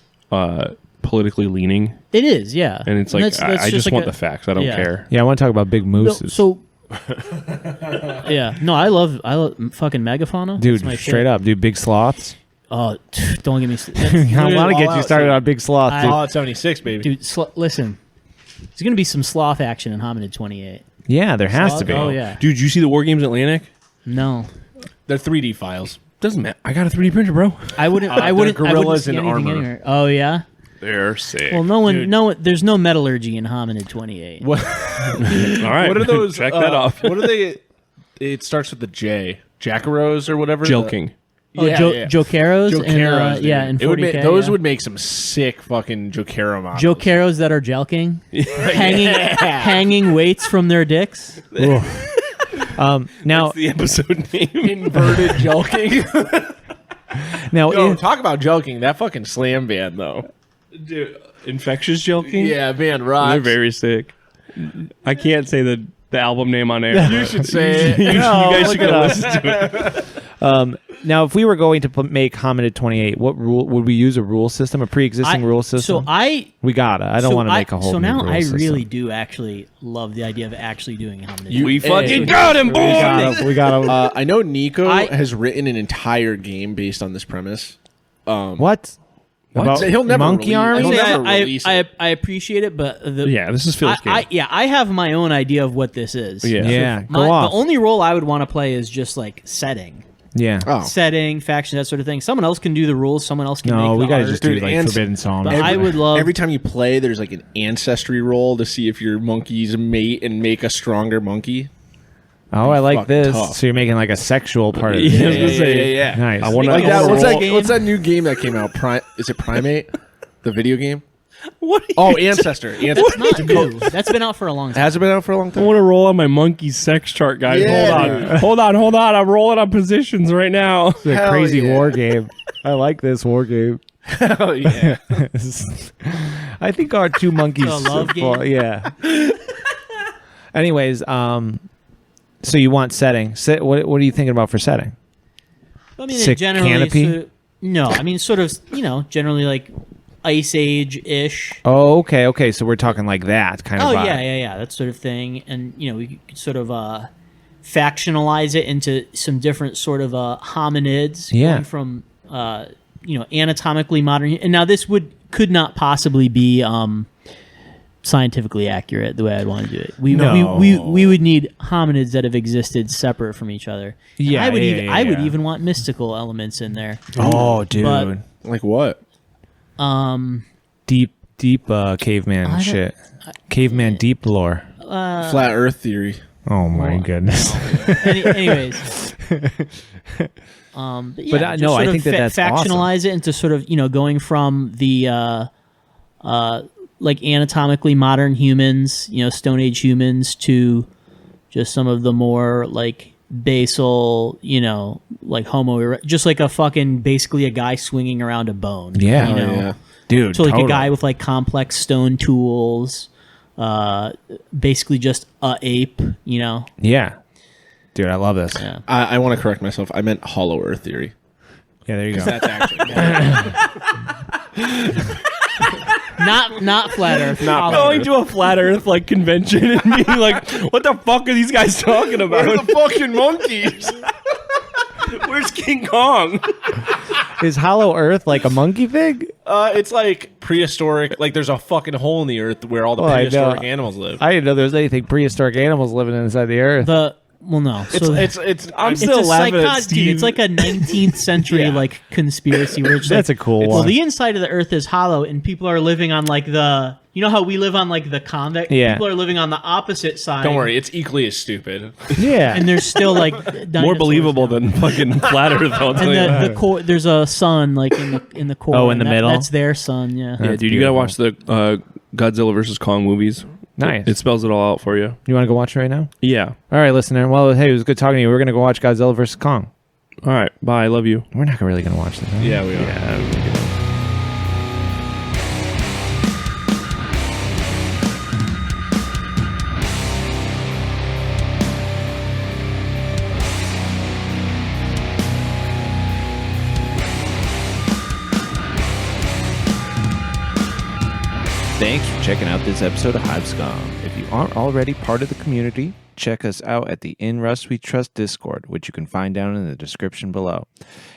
politically leaning, it is. Yeah, and it's like that's I just like want a- the facts. I don't yeah. care. Yeah, I want to talk about big No, mooses. so Yeah. No, I love fucking megafauna. Dude, That's my straight shit. up, dude, big sloths. Oh, don't get me. I want to get you started on big sloths, dude. Fallout 76, baby. Dude, listen. There's gonna be some sloth action in Hominid 28. Yeah, there has to be. Oh yeah. Dude, you see the War Games Atlantic? No, They're 3D files. Doesn't matter. I got a 3D printer, bro. I wouldn't. I wouldn't. gorillas I wouldn't see in anything armor. anywhere. Oh yeah. They're sick. Well, there's no metallurgy in Hominid 28. What? All right. What are those? Check that off. What are they? It starts with the J. Jackaros or whatever. Joking. Oh, Jokeros? Jokeros, Yeah, in it would 40K. make, those yeah. would make some sick fucking Jokero models. Jokeros that are jelking, hanging weights from their dicks. Now, The episode name. Inverted jelking. now, Yo, if- talk about jelking. That fucking slam band though. Dude, infectious joking? Yeah, man, rocks. They're very sick. I can't say the album name on air. You should say it. you guys should look go at listen to it. now, if we were going to make Hominid 28, what rule would we use? A rule system, a pre-existing rule system? We gotta. I don't want to make a whole. So new now rule I system. really do actually love the idea of actually doing Hominid. We Hey. fucking got him, boys! We gotta. I know Nico I- has written an entire game based on this premise. What? About He'll never monkey release- army? he'll Honestly, never release it. I appreciate it, but Yeah, this is Phil's game. I have my own idea of what this is. Yeah. Yeah, go The off. only role I would want to play is just like setting. Yeah. Oh. Setting, faction, that sort of thing. Someone else can do the rules. Someone else can No, make we the gotta art. just do Dude, like and- Forbidden Psalm. But I would love. Every time you play, there's like an ancestry roll to see if your monkey's a mate and make a stronger monkey. Oh, I like fucking this. tough. So you're making like a sexual part of it. Yeah, I was gonna say, yeah. Nice. I want Like to. that, roll. what's that new game that came out? Is it Primate? The video game? What? Ancestor. That's not new. That's been out for a long time. Has it been out for a long I time? want to roll on my monkey sex chart, guys. Yeah, Hold on. Hold on. I'm rolling on positions right now. It's a Hell crazy yeah. war game. I like this war game. Hell yeah. I think our two monkeys. The love game? Yeah. Anyways, so you want setting? What are you thinking about for setting? I mean, Sick generally, canopy? no, I mean, sort of, generally like Ice Age ish. Oh, okay. So we're talking like that kind of. Oh vibe. yeah, that sort of thing, and we could sort of factionalize it into some different sort of hominids. Yeah. Going from anatomically modern, and now this could not possibly be scientifically accurate the way I'd want to do it. We would need hominids that have existed separate from each other. And Yeah, I would yeah. even want mystical elements in there. Oh, dude. But- Like what? Deep caveman shit. Caveman deep lore. Flat Earth theory. Oh my goodness. Anyways. But But, no, I think that's factionalize it into sort of going from the like anatomically modern humans, Stone Age humans, to just some of the more like basal, like just like a fucking basically a guy swinging around a bone. Yeah. Yeah. Dude. So like a totally. guy with like complex stone tools, basically just a ape, Yeah. Dude, I love this. Yeah. I want to correct myself. I meant Hollow Earth theory. Yeah, there you go. That's actually Not flat Earth. Not Hollow Going to a flat Earth like convention and being like, "What the fuck are these guys talking about? Where are the fucking monkeys? Where's King Kong?" Is Hollow Earth like a monkey thing? It's like prehistoric. Like there's a fucking hole in the earth where all the Oh, I know. prehistoric animals live. I didn't know there was anything prehistoric animals living inside the earth. No. It's I'm It's still a laughing at psychotic, dude. Steve. It's like a 19th century Yeah. like conspiracy where it's That's like, a cool well, one. the inside of the Earth is hollow, and people are living on like the. You know how we live on like the convex? Yeah. People are living on the opposite side. Don't worry, it's equally as stupid. Yeah. And there's still like More dinosaurs believable down. than fucking flat Earth. I'll tell you that. And the core, there's a sun like in the core. Oh, in and the middle? That's their sun. Yeah. Yeah, dude, you gotta watch the Godzilla versus Kong movies. Nice. It spells it all out for you. You want to go watch it right now? Yeah. All right, listener. Well, hey, it was good talking to you. We're going to go watch Godzilla vs. Kong. All right. Bye. I love you. We're not really going to watch this. Huh? Yeah, we are. Thanks for checking out this episode of Hive Scum. If If you aren't already part of the community, check us out at the In Rust We Trust Discord, which you can find down in the description below.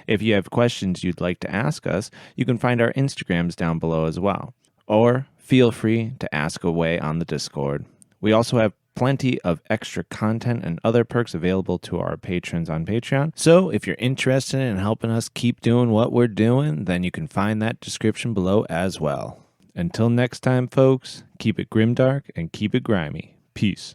If you have questions you'd like to ask us, you can find our Instagrams down below as well. Or feel free to ask away on the Discord. We also have plenty of extra content and other perks available to our patrons on Patreon. So if you're interested in helping us keep doing what we're doing, then you can find that description below as well. Until next time, folks, keep it grimdark and keep it grimy. Peace.